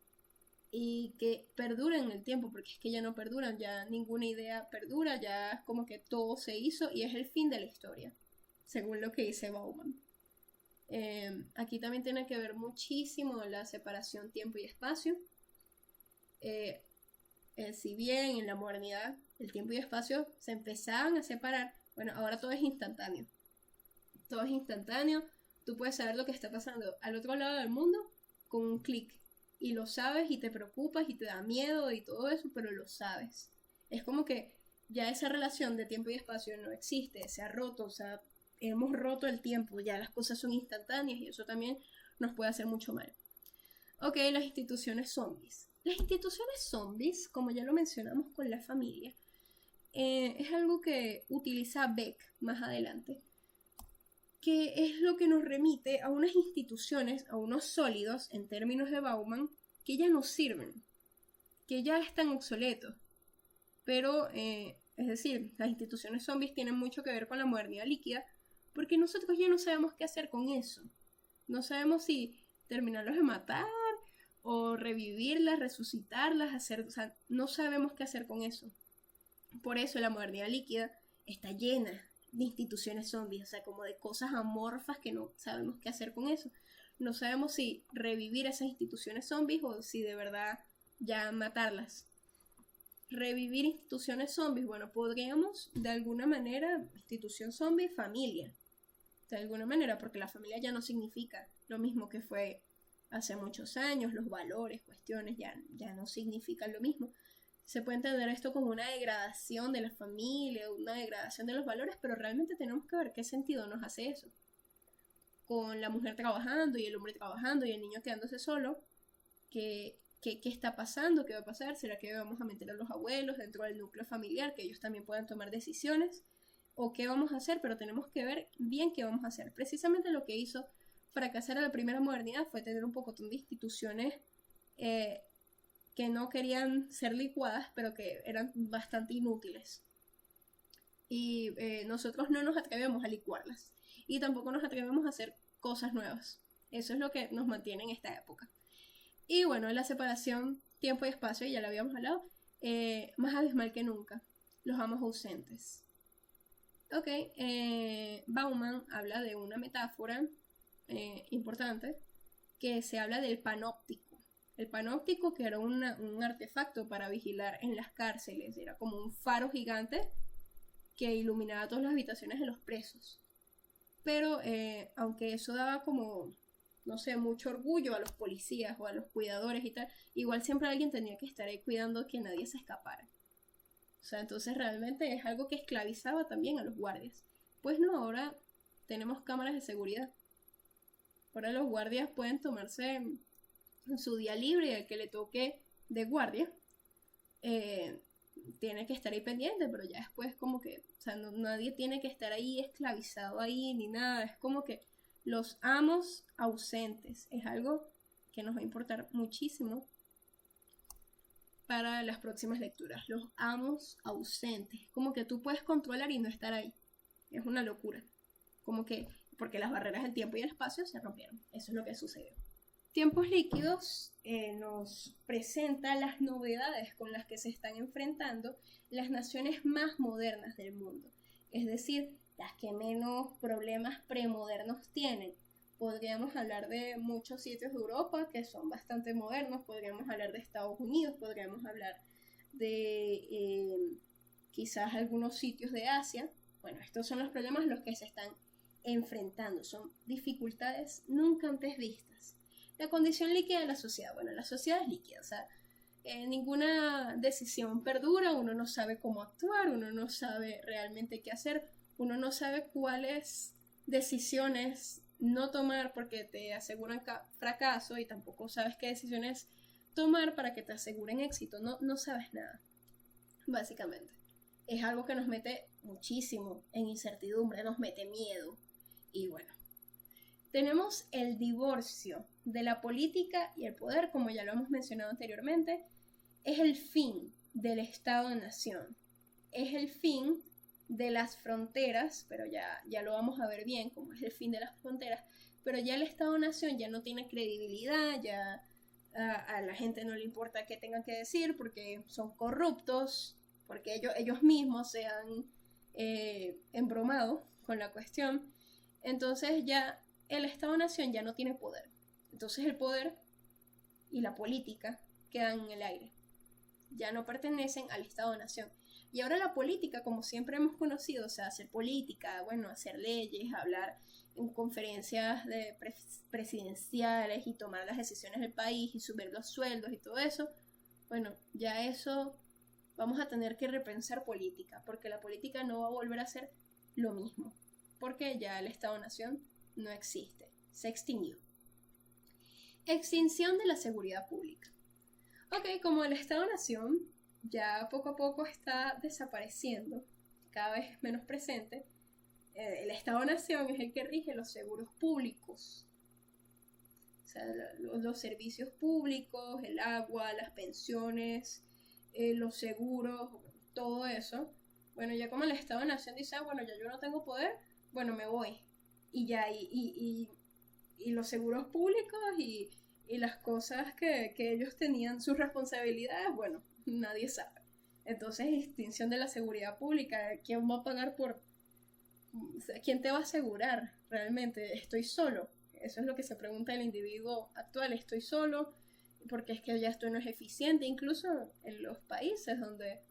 A: y que perduren en el tiempo, porque es que ya no perduran, ya ninguna idea perdura, ya es como que todo se hizo y es el fin de la historia, según lo que dice Bauman. Aquí también tiene que ver muchísimo la separación tiempo y espacio. Si bien en la modernidad el tiempo y espacio se empezaban a separar, bueno, ahora todo es instantáneo. Todo es instantáneo, tú puedes saber lo que está pasando al otro lado del mundo con un clic. Y lo sabes y te preocupas y te da miedo y todo eso, pero lo sabes. Es como que ya esa relación de tiempo y espacio no existe, se ha roto, o sea, hemos roto el tiempo, ya las cosas son instantáneas y eso también nos puede hacer mucho mal. Ok, las instituciones zombies. Las instituciones zombies, como ya lo mencionamos con la familia, es algo que utiliza Beck más adelante, que es lo que nos remite a unas instituciones, a unos sólidos, en términos de Bauman, que ya no sirven, que ya están obsoletos. Pero, es decir, las instituciones zombies tienen mucho que ver con la modernidad líquida, porque nosotros ya no sabemos qué hacer con eso. No sabemos si terminarlos de matar, o revivirlas, resucitarlas, o sea, no sabemos qué hacer con eso. Por eso la modernidad líquida está llena de instituciones zombies, o sea, como de cosas amorfas que no sabemos qué hacer con eso. No sabemos si revivir esas instituciones zombies o si de verdad ya matarlas. Revivir instituciones zombies, bueno, podríamos de alguna manera, institución zombie, familia. De alguna manera, porque la familia ya no significa lo mismo que fue hace muchos años, los valores, cuestiones ya no significan lo mismo. Se puede entender esto como una degradación de la familia, una degradación de los valores, pero realmente tenemos que ver qué sentido nos hace eso. Con la mujer trabajando y el hombre trabajando y el niño quedándose solo, ¿qué está pasando? ¿Qué va a pasar? ¿Será que vamos a meter a los abuelos dentro del núcleo familiar, que ellos también puedan tomar decisiones? ¿O qué vamos a hacer? Pero tenemos que ver bien qué vamos a hacer. Precisamente lo que hizo fracasar a la primera modernidad fue tener un poco de instituciones que no querían ser licuadas, pero que eran bastante inútiles. Y nosotros no nos atrevemos a licuarlas. Y tampoco nos atrevemos a hacer cosas nuevas. Eso es lo que nos mantiene en esta época. Y bueno, la separación tiempo y espacio, ya lo habíamos hablado, más abismal que nunca. Los amos ausentes. Ok, Bauman habla de una metáfora importante que se habla del panóptico. El panóptico, que era un artefacto para vigilar en las cárceles, era como un faro gigante que iluminaba todas las habitaciones de los presos. Pero aunque eso daba como, no sé, mucho orgullo a los policías o a los cuidadores y tal, igual siempre alguien tenía que estar ahí cuidando que nadie se escapara. O sea, entonces realmente es algo que esclavizaba también a los guardias. Pues no, ahora tenemos cámaras de seguridad. Ahora los guardias pueden tomarse su día libre y el que le toque de guardia tiene que estar ahí pendiente, pero ya después como que, o sea, nadie tiene que estar ahí esclavizado ahí ni nada, es como que los amos ausentes, es algo que nos va a importar muchísimo para las próximas lecturas, los amos ausentes, como que tú puedes controlar y no estar ahí, es una locura, como que, porque las barreras del tiempo y el espacio se rompieron, eso es lo que sucedió. Tiempos líquidos nos presenta las novedades con las que se están enfrentando las naciones más modernas del mundo, es decir, las que menos problemas premodernos tienen. Podríamos hablar de muchos sitios de Europa que son bastante modernos, podríamos hablar de Estados Unidos, podríamos hablar de quizás algunos sitios de Asia. Bueno, estos son los problemas los que se están enfrentando. Son dificultades nunca antes vistas. La condición líquida de la sociedad. Bueno, la sociedad es líquida, o sea, ninguna decisión perdura, uno no sabe cómo actuar, uno no sabe realmente qué hacer, uno no sabe cuáles decisiones no tomar porque te aseguran fracaso y tampoco sabes qué decisiones tomar para que te aseguren éxito, no sabes nada, básicamente. Es algo que nos mete muchísimo en incertidumbre, nos mete miedo y bueno. Tenemos el divorcio de la política y el poder, como ya lo hemos mencionado anteriormente, es el fin del Estado-Nación, es el fin de las fronteras, pero ya lo vamos a ver bien cómo es el fin de las fronteras, pero ya el Estado-Nación ya no tiene credibilidad, ya a la gente no le importa qué tengan que decir porque son corruptos, porque ellos mismos se han embromado con la cuestión, entonces ya el Estado-Nación ya no tiene poder. Entonces el poder y la política quedan en el aire. Ya no pertenecen al Estado-Nación. Y ahora la política, como siempre hemos conocido, o sea, hacer política, bueno, hacer leyes, hablar en conferencias presidenciales y tomar las decisiones del país y subir los sueldos y todo eso, bueno, ya eso vamos a tener que repensar política, porque la política no va a volver a ser lo mismo, porque ya el Estado-Nación no existe, se extinguió. Extinción de la seguridad pública. Ok, como el Estado-Nación ya poco a poco está desapareciendo, cada vez menos presente, el Estado-Nación es el que rige los seguros públicos. O sea, los servicios públicos, el agua, las pensiones, los seguros, todo eso. Bueno, ya como el Estado-Nación dice, bueno, ya yo no tengo poder, bueno, me voy. Y ya, y los seguros públicos y las cosas que ellos tenían, sus responsabilidades, bueno, nadie sabe. Entonces, extinción de la seguridad pública, ¿quién va a pagar por...? O sea, ¿quién te va a asegurar realmente? ¿Estoy solo? Eso es lo que se pregunta el individuo actual, ¿estoy solo? Porque es que ya esto no es eficiente, incluso en los países donde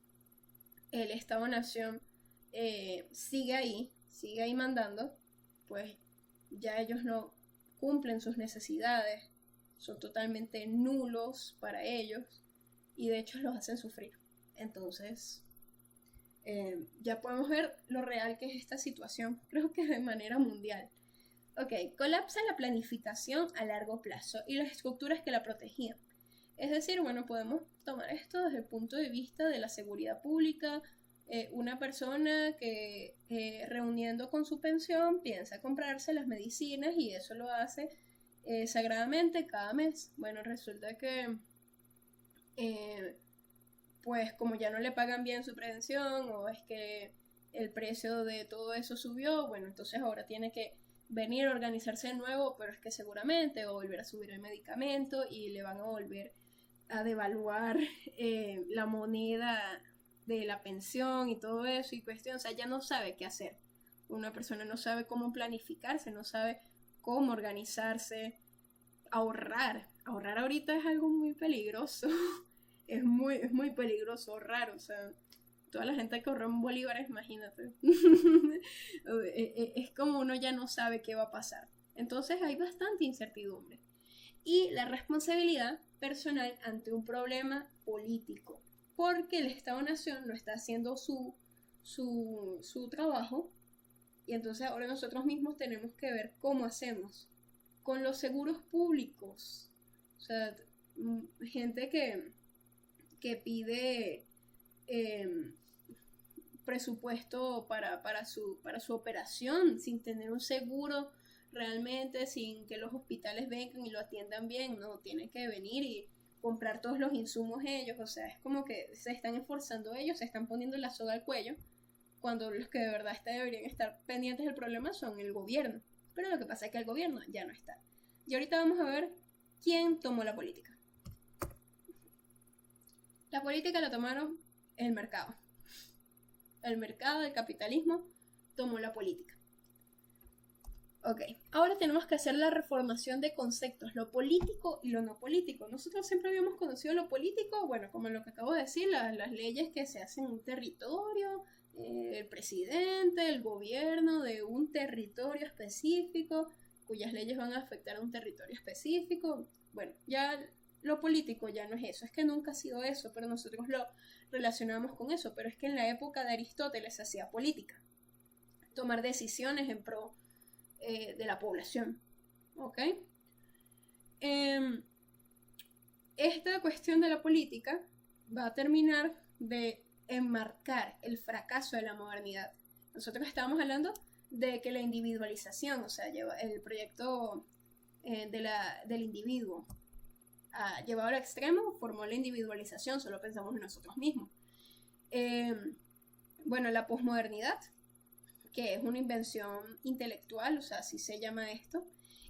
A: el Estado-Nación sigue ahí mandando, pues ya ellos no cumplen sus necesidades, son totalmente nulos para ellos y de hecho los hacen sufrir. Entonces, ya podemos ver lo real que es esta situación, creo que de manera mundial. Ok, colapsa la planificación a largo plazo y las estructuras que la protegían. Es decir, bueno, podemos tomar esto desde el punto de vista de la seguridad pública. Una persona que reuniendo con su pensión piensa comprarse las medicinas y eso lo hace sagradamente cada mes. Bueno, resulta que pues como ya no le pagan bien su pensión o es que el precio de todo eso subió, bueno, entonces ahora tiene que venir a organizarse de nuevo, pero es que seguramente va a volver a subir el medicamento y le van a volver a devaluar la moneda de la pensión y todo eso y cuestión, o sea, ya no sabe qué hacer. Una persona no sabe cómo planificarse, no sabe cómo organizarse, ahorrar ahorita es algo muy peligroso. Es muy peligroso ahorrar, o sea, toda la gente que ahorra en bolívares, imagínate. Es como uno ya no sabe qué va a pasar. Entonces hay bastante incertidumbre. Y la responsabilidad personal ante un problema político, porque el Estado-Nación no está haciendo su trabajo y entonces ahora nosotros mismos tenemos que ver cómo hacemos con los seguros públicos. O sea, gente que pide presupuesto para su operación sin tener un seguro realmente, sin que los hospitales vengan y lo atiendan bien, no, tienen que venir y comprar todos los insumos ellos, o sea, es como que se están esforzando ellos, se están poniendo la soga al cuello, cuando los que de verdad deberían estar pendientes del problema son el gobierno, pero lo que pasa es que el gobierno ya no está. Y ahorita vamos a ver quién tomó la política. La política la tomaron el mercado. El mercado, el capitalismo, tomó la política. Ok, ahora tenemos que hacer la reformación de conceptos, lo político y lo no político. Nosotros siempre habíamos conocido lo político, bueno, como lo que acabo de decir, las leyes que se hacen en un territorio, el presidente, el gobierno de un territorio específico, cuyas leyes van a afectar a un territorio específico. Bueno, ya lo político ya no es eso, es que nunca ha sido eso, pero nosotros lo relacionamos con eso, pero es que en la época de Aristóteles se hacía política, tomar decisiones en pro de la población, ¿ok? Esta cuestión de la política va a terminar de enmarcar el fracaso de la modernidad. Nosotros estábamos hablando de que la individualización, o sea, el proyecto del individuo llevado al extremo, formó la individualización, solo pensamos en nosotros mismos. Bueno, la posmodernidad, que es una invención intelectual, o sea, así se llama esto,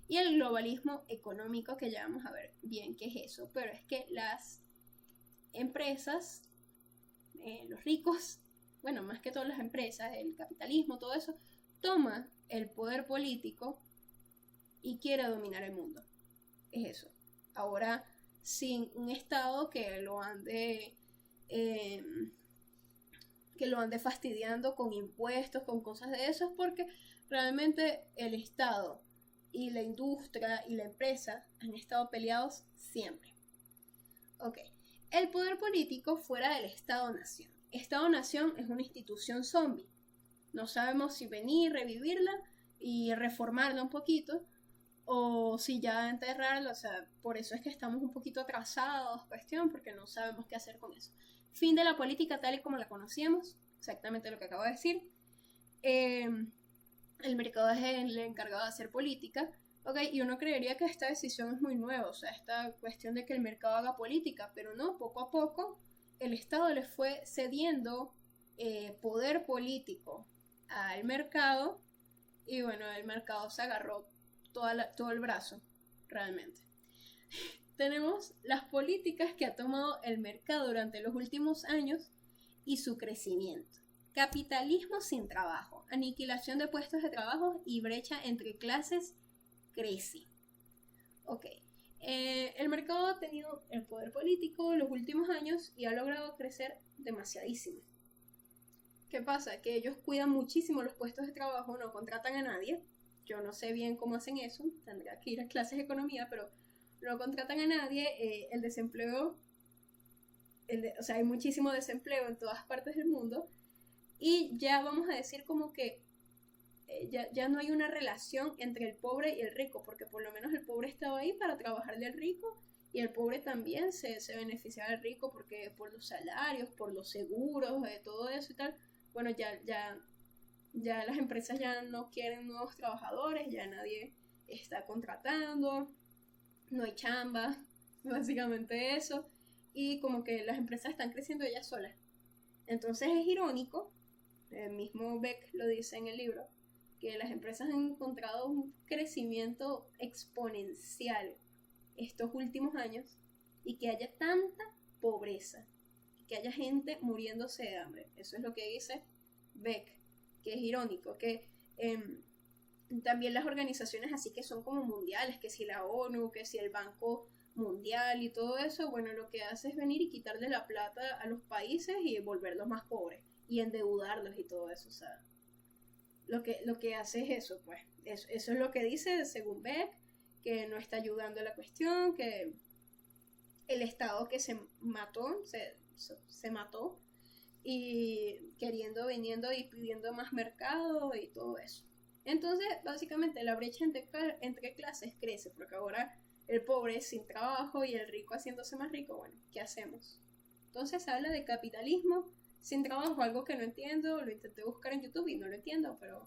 A: y el globalismo económico, que ya vamos a ver bien qué es eso, pero es que las empresas, los ricos, bueno, más que todas las empresas, el capitalismo, todo eso, toma el poder político y quiere dominar el mundo. Es eso. Ahora, sin un Estado que lo ande fastidiando con impuestos, con cosas de esos, porque realmente el Estado y la industria y la empresa han estado peleados siempre. Ok. El poder político fuera del Estado-Nación. Estado-Nación es una institución zombie. No sabemos si venir, revivirla y reformarla un poquito, o si ya enterrarla. O sea, por eso es que estamos un poquito atrasados, porque no sabemos qué hacer con eso. Fin de la política tal y como la conocíamos, exactamente lo que acabo de decir. El mercado es el encargado de hacer política. Okay, y uno creería que esta decisión es muy nueva, o sea, esta cuestión de que el mercado haga política, pero no, poco a poco el Estado le fue cediendo poder político al mercado, y bueno, el mercado se agarró todo el brazo, realmente. Tenemos las políticas que ha tomado el mercado durante los últimos años y su crecimiento. Capitalismo sin trabajo, aniquilación de puestos de trabajo y brecha entre clases crece. Ok. El mercado ha tenido el poder político en los últimos años y ha logrado crecer demasiadísimo. ¿Qué pasa? Que ellos cuidan muchísimo los puestos de trabajo, no contratan a nadie. Yo no sé bien cómo hacen eso, tendría que ir a clases de economía, pero no contratan a nadie. El desempleo, o sea, hay muchísimo desempleo en todas partes del mundo, y ya vamos a decir como que ya no hay una relación entre el pobre y el rico, porque por lo menos el pobre estaba ahí para trabajarle al rico, y el pobre también se beneficiaba del rico porque por los salarios, por los seguros, todo eso y tal. Bueno, ya las empresas ya no quieren nuevos trabajadores, ya nadie está contratando, no hay chamba, básicamente eso, y como que las empresas están creciendo ellas solas. Entonces es irónico, el mismo Beck lo dice en el libro, que las empresas han encontrado un crecimiento exponencial estos últimos años, y que haya tanta pobreza, y que haya gente muriéndose de hambre. Eso es lo que dice Beck, que es irónico, que también las organizaciones así que son como mundiales, que si la ONU, que si el Banco Mundial y todo eso, bueno, lo que hace es venir y quitarle la plata a los países y volverlos más pobres y endeudarlos y todo eso. O sea, lo que hace es eso, pues. Eso es lo que dice, según Beck, que no está ayudando a la cuestión, que el Estado que se mató, se mató, y viniendo y pidiendo más mercado y todo eso. Entonces, básicamente, la brecha entre clases crece, porque ahora el pobre sin trabajo y el rico haciéndose más rico. Bueno, ¿qué hacemos? Entonces se habla de capitalismo sin trabajo, algo que no entiendo, lo intenté buscar en YouTube y no lo entiendo, pero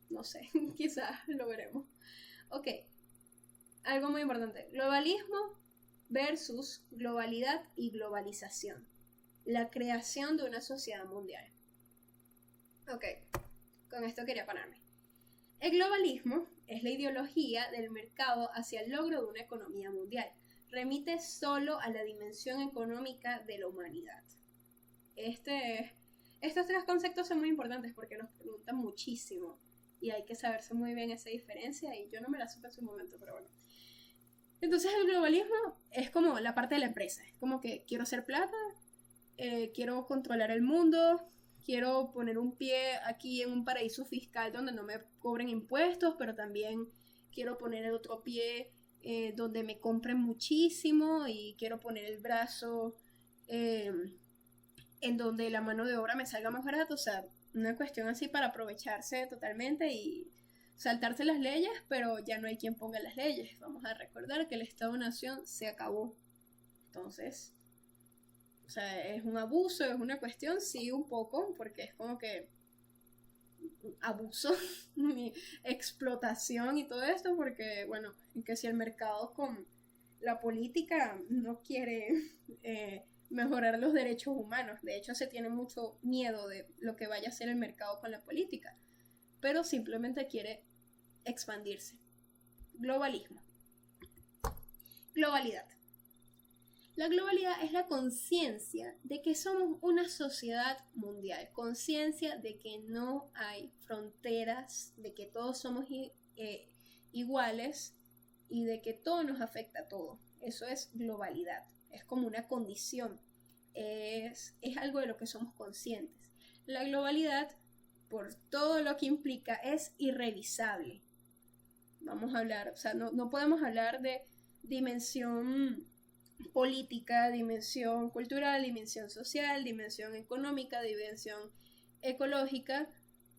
A: no sé, quizás lo veremos. Ok, algo muy importante, globalismo versus globalidad y globalización, la creación de una sociedad mundial. Ok, con esto quería pararme. El globalismo es la ideología del mercado hacia el logro de una economía mundial. Remite solo a la dimensión económica de la humanidad. Estos tres conceptos son muy importantes porque nos preguntan muchísimo y hay que saberse muy bien esa diferencia, y yo no me la supe en su momento, pero bueno. Entonces el globalismo es como la parte de la empresa, es como que quiero hacer plata, quiero controlar el mundo, quiero poner un pie aquí en un paraíso fiscal donde no me cobren impuestos, pero también quiero poner el otro pie donde me compren muchísimo y quiero poner el brazo en donde la mano de obra me salga más barato. O sea, una cuestión así para aprovecharse totalmente y saltarse las leyes, pero ya no hay quien ponga las leyes. Vamos a recordar que el Estado-Nación se acabó. Entonces, o sea, es un abuso, es una cuestión, sí, un poco, porque es como que abuso, explotación y todo esto, porque, bueno, que si el mercado con la política no quiere mejorar los derechos humanos, de hecho se tiene mucho miedo de lo que vaya a hacer el mercado con la política, pero simplemente quiere expandirse. Globalismo. Globalidad. La globalidad es la conciencia de que somos una sociedad mundial, conciencia de que no hay fronteras, de que todos somos iguales y de que todo nos afecta a todo. Eso es globalidad, es como una condición, es algo de lo que somos conscientes. La globalidad, por todo lo que implica, es irrevisable. Vamos a hablar, o sea, no podemos hablar de dimensión política, dimensión cultural, dimensión social, dimensión económica, dimensión ecológica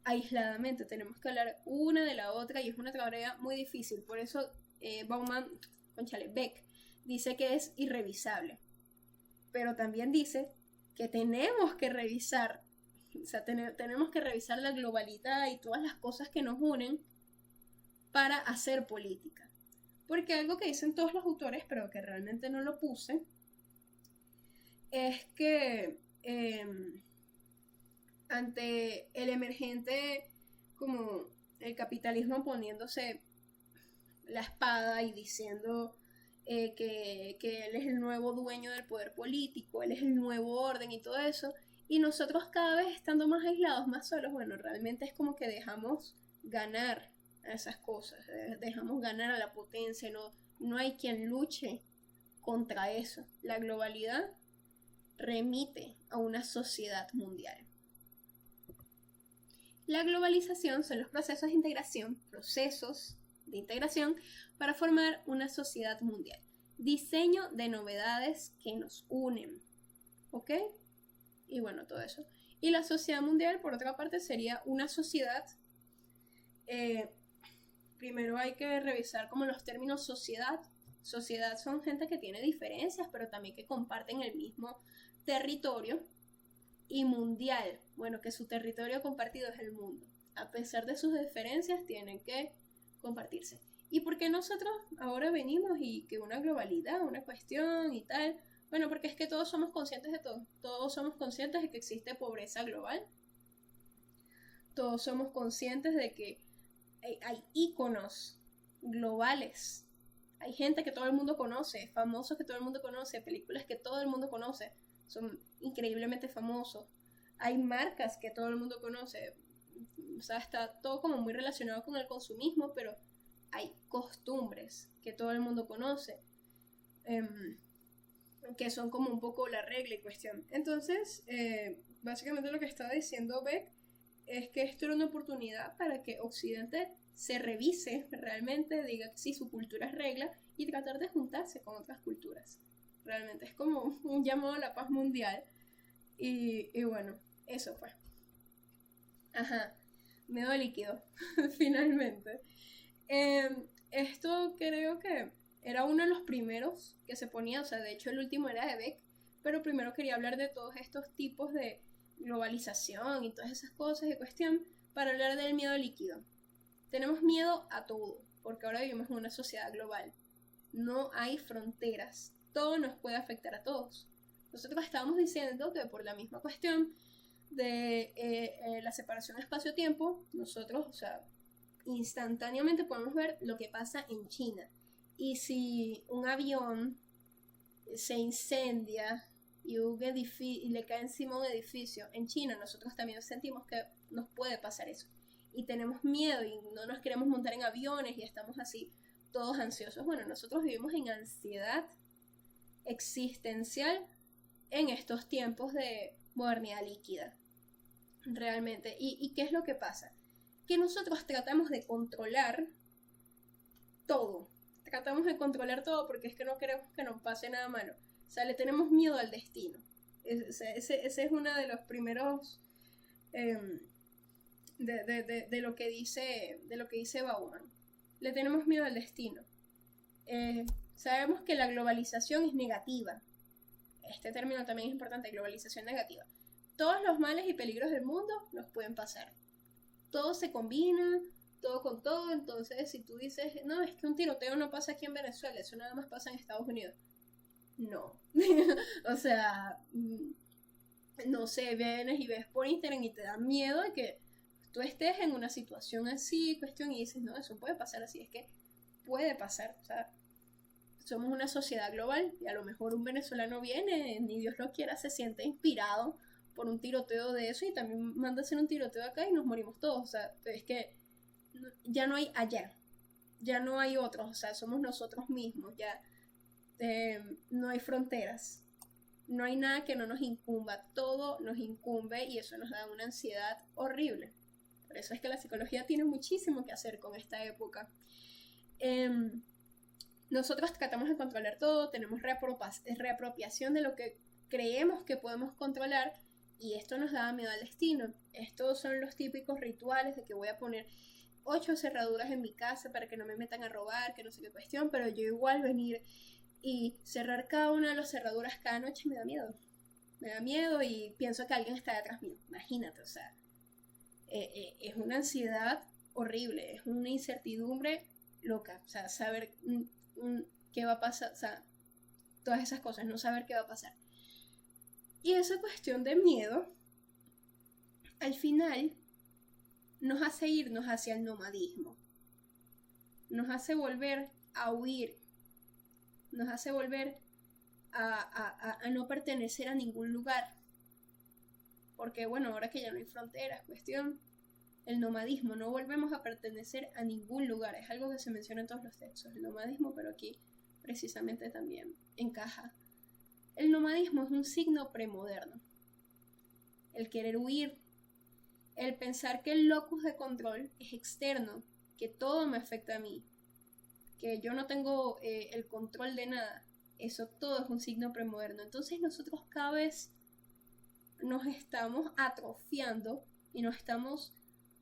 A: aisladamente. Tenemos que hablar una de la otra y es una tarea muy difícil. Por eso Beck dice que es irrevisable, pero también dice que tenemos que revisar, o sea, tenemos que revisar la globalidad y todas las cosas que nos unen para hacer política. Porque algo que dicen todos los autores, pero que realmente no lo puse, es que ante el emergente, como el capitalismo poniéndose la espada y diciendo que él es el nuevo dueño del poder político, él es el nuevo orden y todo eso, y nosotros cada vez estando más aislados, más solos, bueno, realmente es como que dejamos ganar a esas cosas, dejamos ganar a la potencia, no hay quien luche contra eso. La globalidad remite a una sociedad mundial. La globalización son los procesos de integración para formar una sociedad mundial. Diseño de novedades que nos unen, ¿ok? Y bueno, todo eso. Y la sociedad mundial, por otra parte, sería una sociedad. Primero hay que revisar como los términos sociedad. Sociedad son gente que tiene diferencias, pero también que comparten el mismo territorio. Y mundial, bueno, que su territorio compartido es el mundo. A pesar de sus diferencias, tienen que compartirse. ¿Y por qué nosotros ahora venimos y que una globalidad, una cuestión y tal? Bueno, porque es que todos somos conscientes de todo. Todos somos conscientes de que existe pobreza global. Todos somos conscientes de que hay íconos globales. Hay gente que todo el mundo conoce, famosos que todo el mundo conoce, películas que todo el mundo conoce, son increíblemente famosos. Hay marcas que todo el mundo conoce. O sea, está todo como muy relacionado con el consumismo, pero hay costumbres que todo el mundo conoce, que son como un poco la regla y cuestión. Entonces, básicamente lo que estaba diciendo Beck es que esto era una oportunidad para que Occidente se revise realmente, diga si su cultura es regla y tratar de juntarse con otras culturas. Realmente es como un llamado a la paz mundial. Y bueno, eso fue. Ajá, medio líquido, finalmente. Esto creo que era uno de los primeros que se ponía, o sea, de hecho el último era de Beck, pero primero quería hablar de todos estos tipos de globalización y todas esas cosas de cuestión para hablar del miedo líquido. Tenemos miedo a todo, porque ahora vivimos en una sociedad global. No hay fronteras, todo nos puede afectar a todos. Nosotros estábamos diciendo que por la misma cuestión de la separación espacio-tiempo, nosotros, o sea, instantáneamente podemos ver lo que pasa en China. Y si un avión se incendia y le cae encima un edificio en China, nosotros también sentimos que nos puede pasar eso. Y tenemos miedo y no nos queremos montar en aviones y estamos así todos ansiosos. Bueno, nosotros vivimos en ansiedad existencial en estos tiempos de modernidad líquida. realmente. ¿Y qué es lo que pasa? Que nosotros tratamos de controlar todo. Tratamos de controlar todo porque es que no queremos que nos pase nada malo. O sea, le tenemos miedo al destino. Ese es uno de los primeros de lo que dice Bauman. Le tenemos miedo al destino. Sabemos que la globalización es negativa. Este término también es importante, globalización negativa. Todos los males y peligros del mundo nos pueden pasar. Todo se combina, todo con todo. Entonces, si tú dices, no, es que un tiroteo no pasa aquí en Venezuela, eso nada más pasa en Estados Unidos. No. O sea, no sé, vienes y ves por Instagram y te da miedo de que tú estés en una situación así, cuestión, y dices, no, eso puede pasar así. Es que puede pasar, o sea, somos una sociedad global y a lo mejor un venezolano viene, ni Dios lo quiera, se siente inspirado por un tiroteo de eso y también manda a hacer un tiroteo acá y nos morimos todos. O sea, es que ya no hay allá, ya no hay otros, o sea, somos nosotros mismos, ya no hay fronteras, no hay nada que no nos incumba, todo nos incumbe y eso nos da una ansiedad horrible. Por eso es que la psicología tiene muchísimo que hacer con esta época. Nosotros tratamos de controlar todo, tenemos reapropiación de lo que creemos que podemos controlar y esto nos da miedo al destino. Estos son los típicos rituales de que voy a poner 8 cerraduras en mi casa para que no me metan a robar, que no sé qué cuestión, pero yo igual venir y cerrar cada una de las cerraduras cada noche me da miedo. Me da miedo y pienso que alguien está detrás mío. Imagínate, o sea, es una ansiedad horrible, es una incertidumbre loca. O sea, saber qué va a pasar, o sea, todas esas cosas, no saber qué va a pasar. Y esa cuestión de miedo, al final, nos hace irnos hacia el nomadismo. Nos hace volver a huir. Nos hace volver a no pertenecer a ningún lugar. Porque bueno, ahora que ya no hay fronteras, cuestión, el nomadismo, no volvemos a pertenecer a ningún lugar. Es algo que se menciona en todos los textos, el nomadismo, pero aquí precisamente también encaja. El nomadismo es un signo premoderno. El querer huir, el pensar que el locus de control es externo, que todo me afecta a mí, que yo no tengo el control de nada. Eso todo es un signo premoderno. Entonces nosotros cada vez nos estamos atrofiando y nos estamos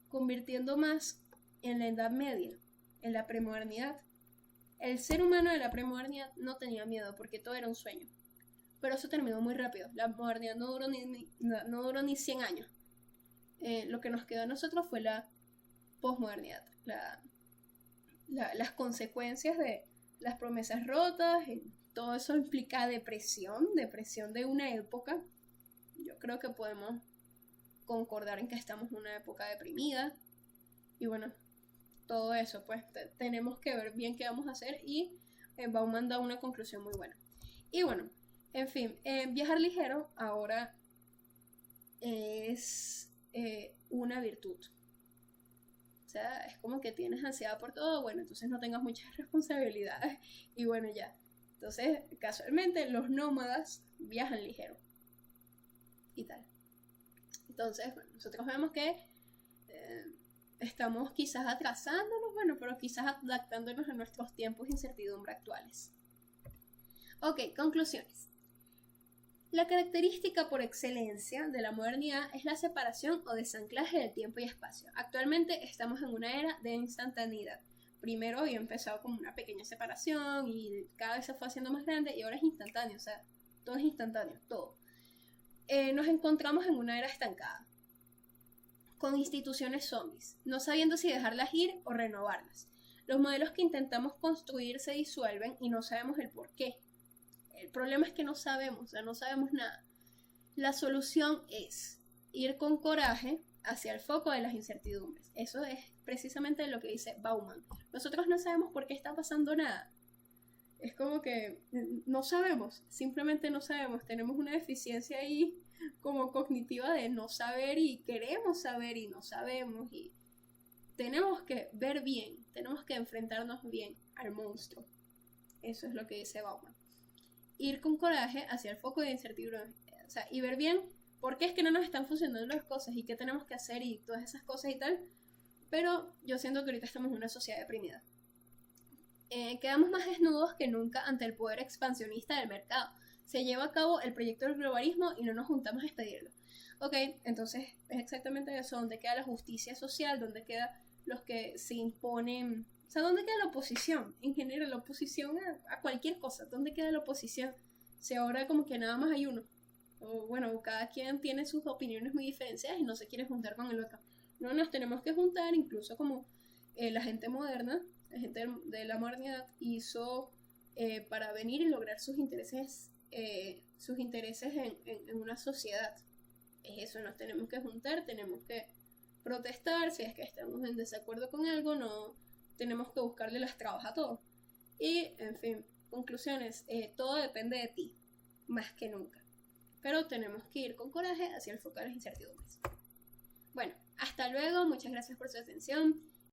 A: convirtiendo más en la Edad Media, en la premodernidad. El ser humano de la premodernidad no tenía miedo porque todo era un sueño. Pero eso terminó muy rápido. La modernidad no duró ni 100 años. Lo que nos quedó a nosotros fue la posmodernidad. Las consecuencias de las promesas rotas. Todo eso implica depresión de una época. Yo creo que podemos concordar en que estamos en una época deprimida. Y bueno, todo eso, pues tenemos que ver bien qué vamos a hacer y Bauman da una conclusión muy buena. Y bueno, en fin, viajar ligero ahora es una virtud. O sea, es como que tienes ansiedad por todo, bueno, entonces no tengas muchas responsabilidades y bueno, ya. Entonces, casualmente, los nómadas viajan ligero y tal. Entonces, bueno, nosotros vemos que estamos quizás atrasándonos, bueno, pero quizás adaptándonos a nuestros tiempos de incertidumbre actuales. Ok, conclusiones. La característica por excelencia de la modernidad es la separación o desanclaje del tiempo y espacio. Actualmente estamos en una era de instantaneidad. Primero había empezado como una pequeña separación y cada vez se fue haciendo más grande y ahora es instantáneo, o sea, todo es instantáneo, todo. Nos encontramos en una era estancada, con instituciones zombies, no sabiendo si dejarlas ir o renovarlas. Los modelos que intentamos construir se disuelven y no sabemos el por qué. El problema es que no sabemos, o sea, no sabemos nada. La solución es ir con coraje hacia el foco de las incertidumbres. Eso es precisamente lo que dice Bauman. Nosotros no sabemos por qué está pasando nada. Es como que no sabemos, simplemente no sabemos. Tenemos una deficiencia ahí como cognitiva de no saber y queremos saber y no sabemos. Y tenemos que ver bien, tenemos que enfrentarnos bien al monstruo. Eso es lo que dice Bauman. Ir con coraje hacia el foco de incertidumbre, o sea, y ver bien por qué es que no nos están funcionando las cosas y qué tenemos que hacer y todas esas cosas y tal. Pero yo siento que ahorita estamos en una sociedad deprimida. Quedamos más desnudos que nunca ante el poder expansionista del mercado. Se lleva a cabo el proyecto del globalismo y no nos juntamos a expedirlo. Ok, entonces es exactamente eso. ¿Dónde queda la justicia social? ¿Dónde quedan los que se imponen? O sea, ¿dónde queda la oposición? En general, la oposición a cualquier cosa. ¿Dónde queda la oposición? Si ahora como que nada más hay uno. O bueno, cada quien tiene sus opiniones muy diferenciadas y no se quiere juntar con el otro. No nos tenemos que juntar, incluso como la gente moderna, la gente de la modernidad hizo para venir y lograr sus intereses en una sociedad. Es eso, nos tenemos que juntar, tenemos que protestar, si es que estamos en desacuerdo con algo, no tenemos que buscarle las trabas a todo. Y, en fin, conclusiones, todo depende de ti, más que nunca. Pero tenemos que ir con coraje hacia el foco de las incertidumbres. Bueno, hasta luego, muchas gracias por su atención.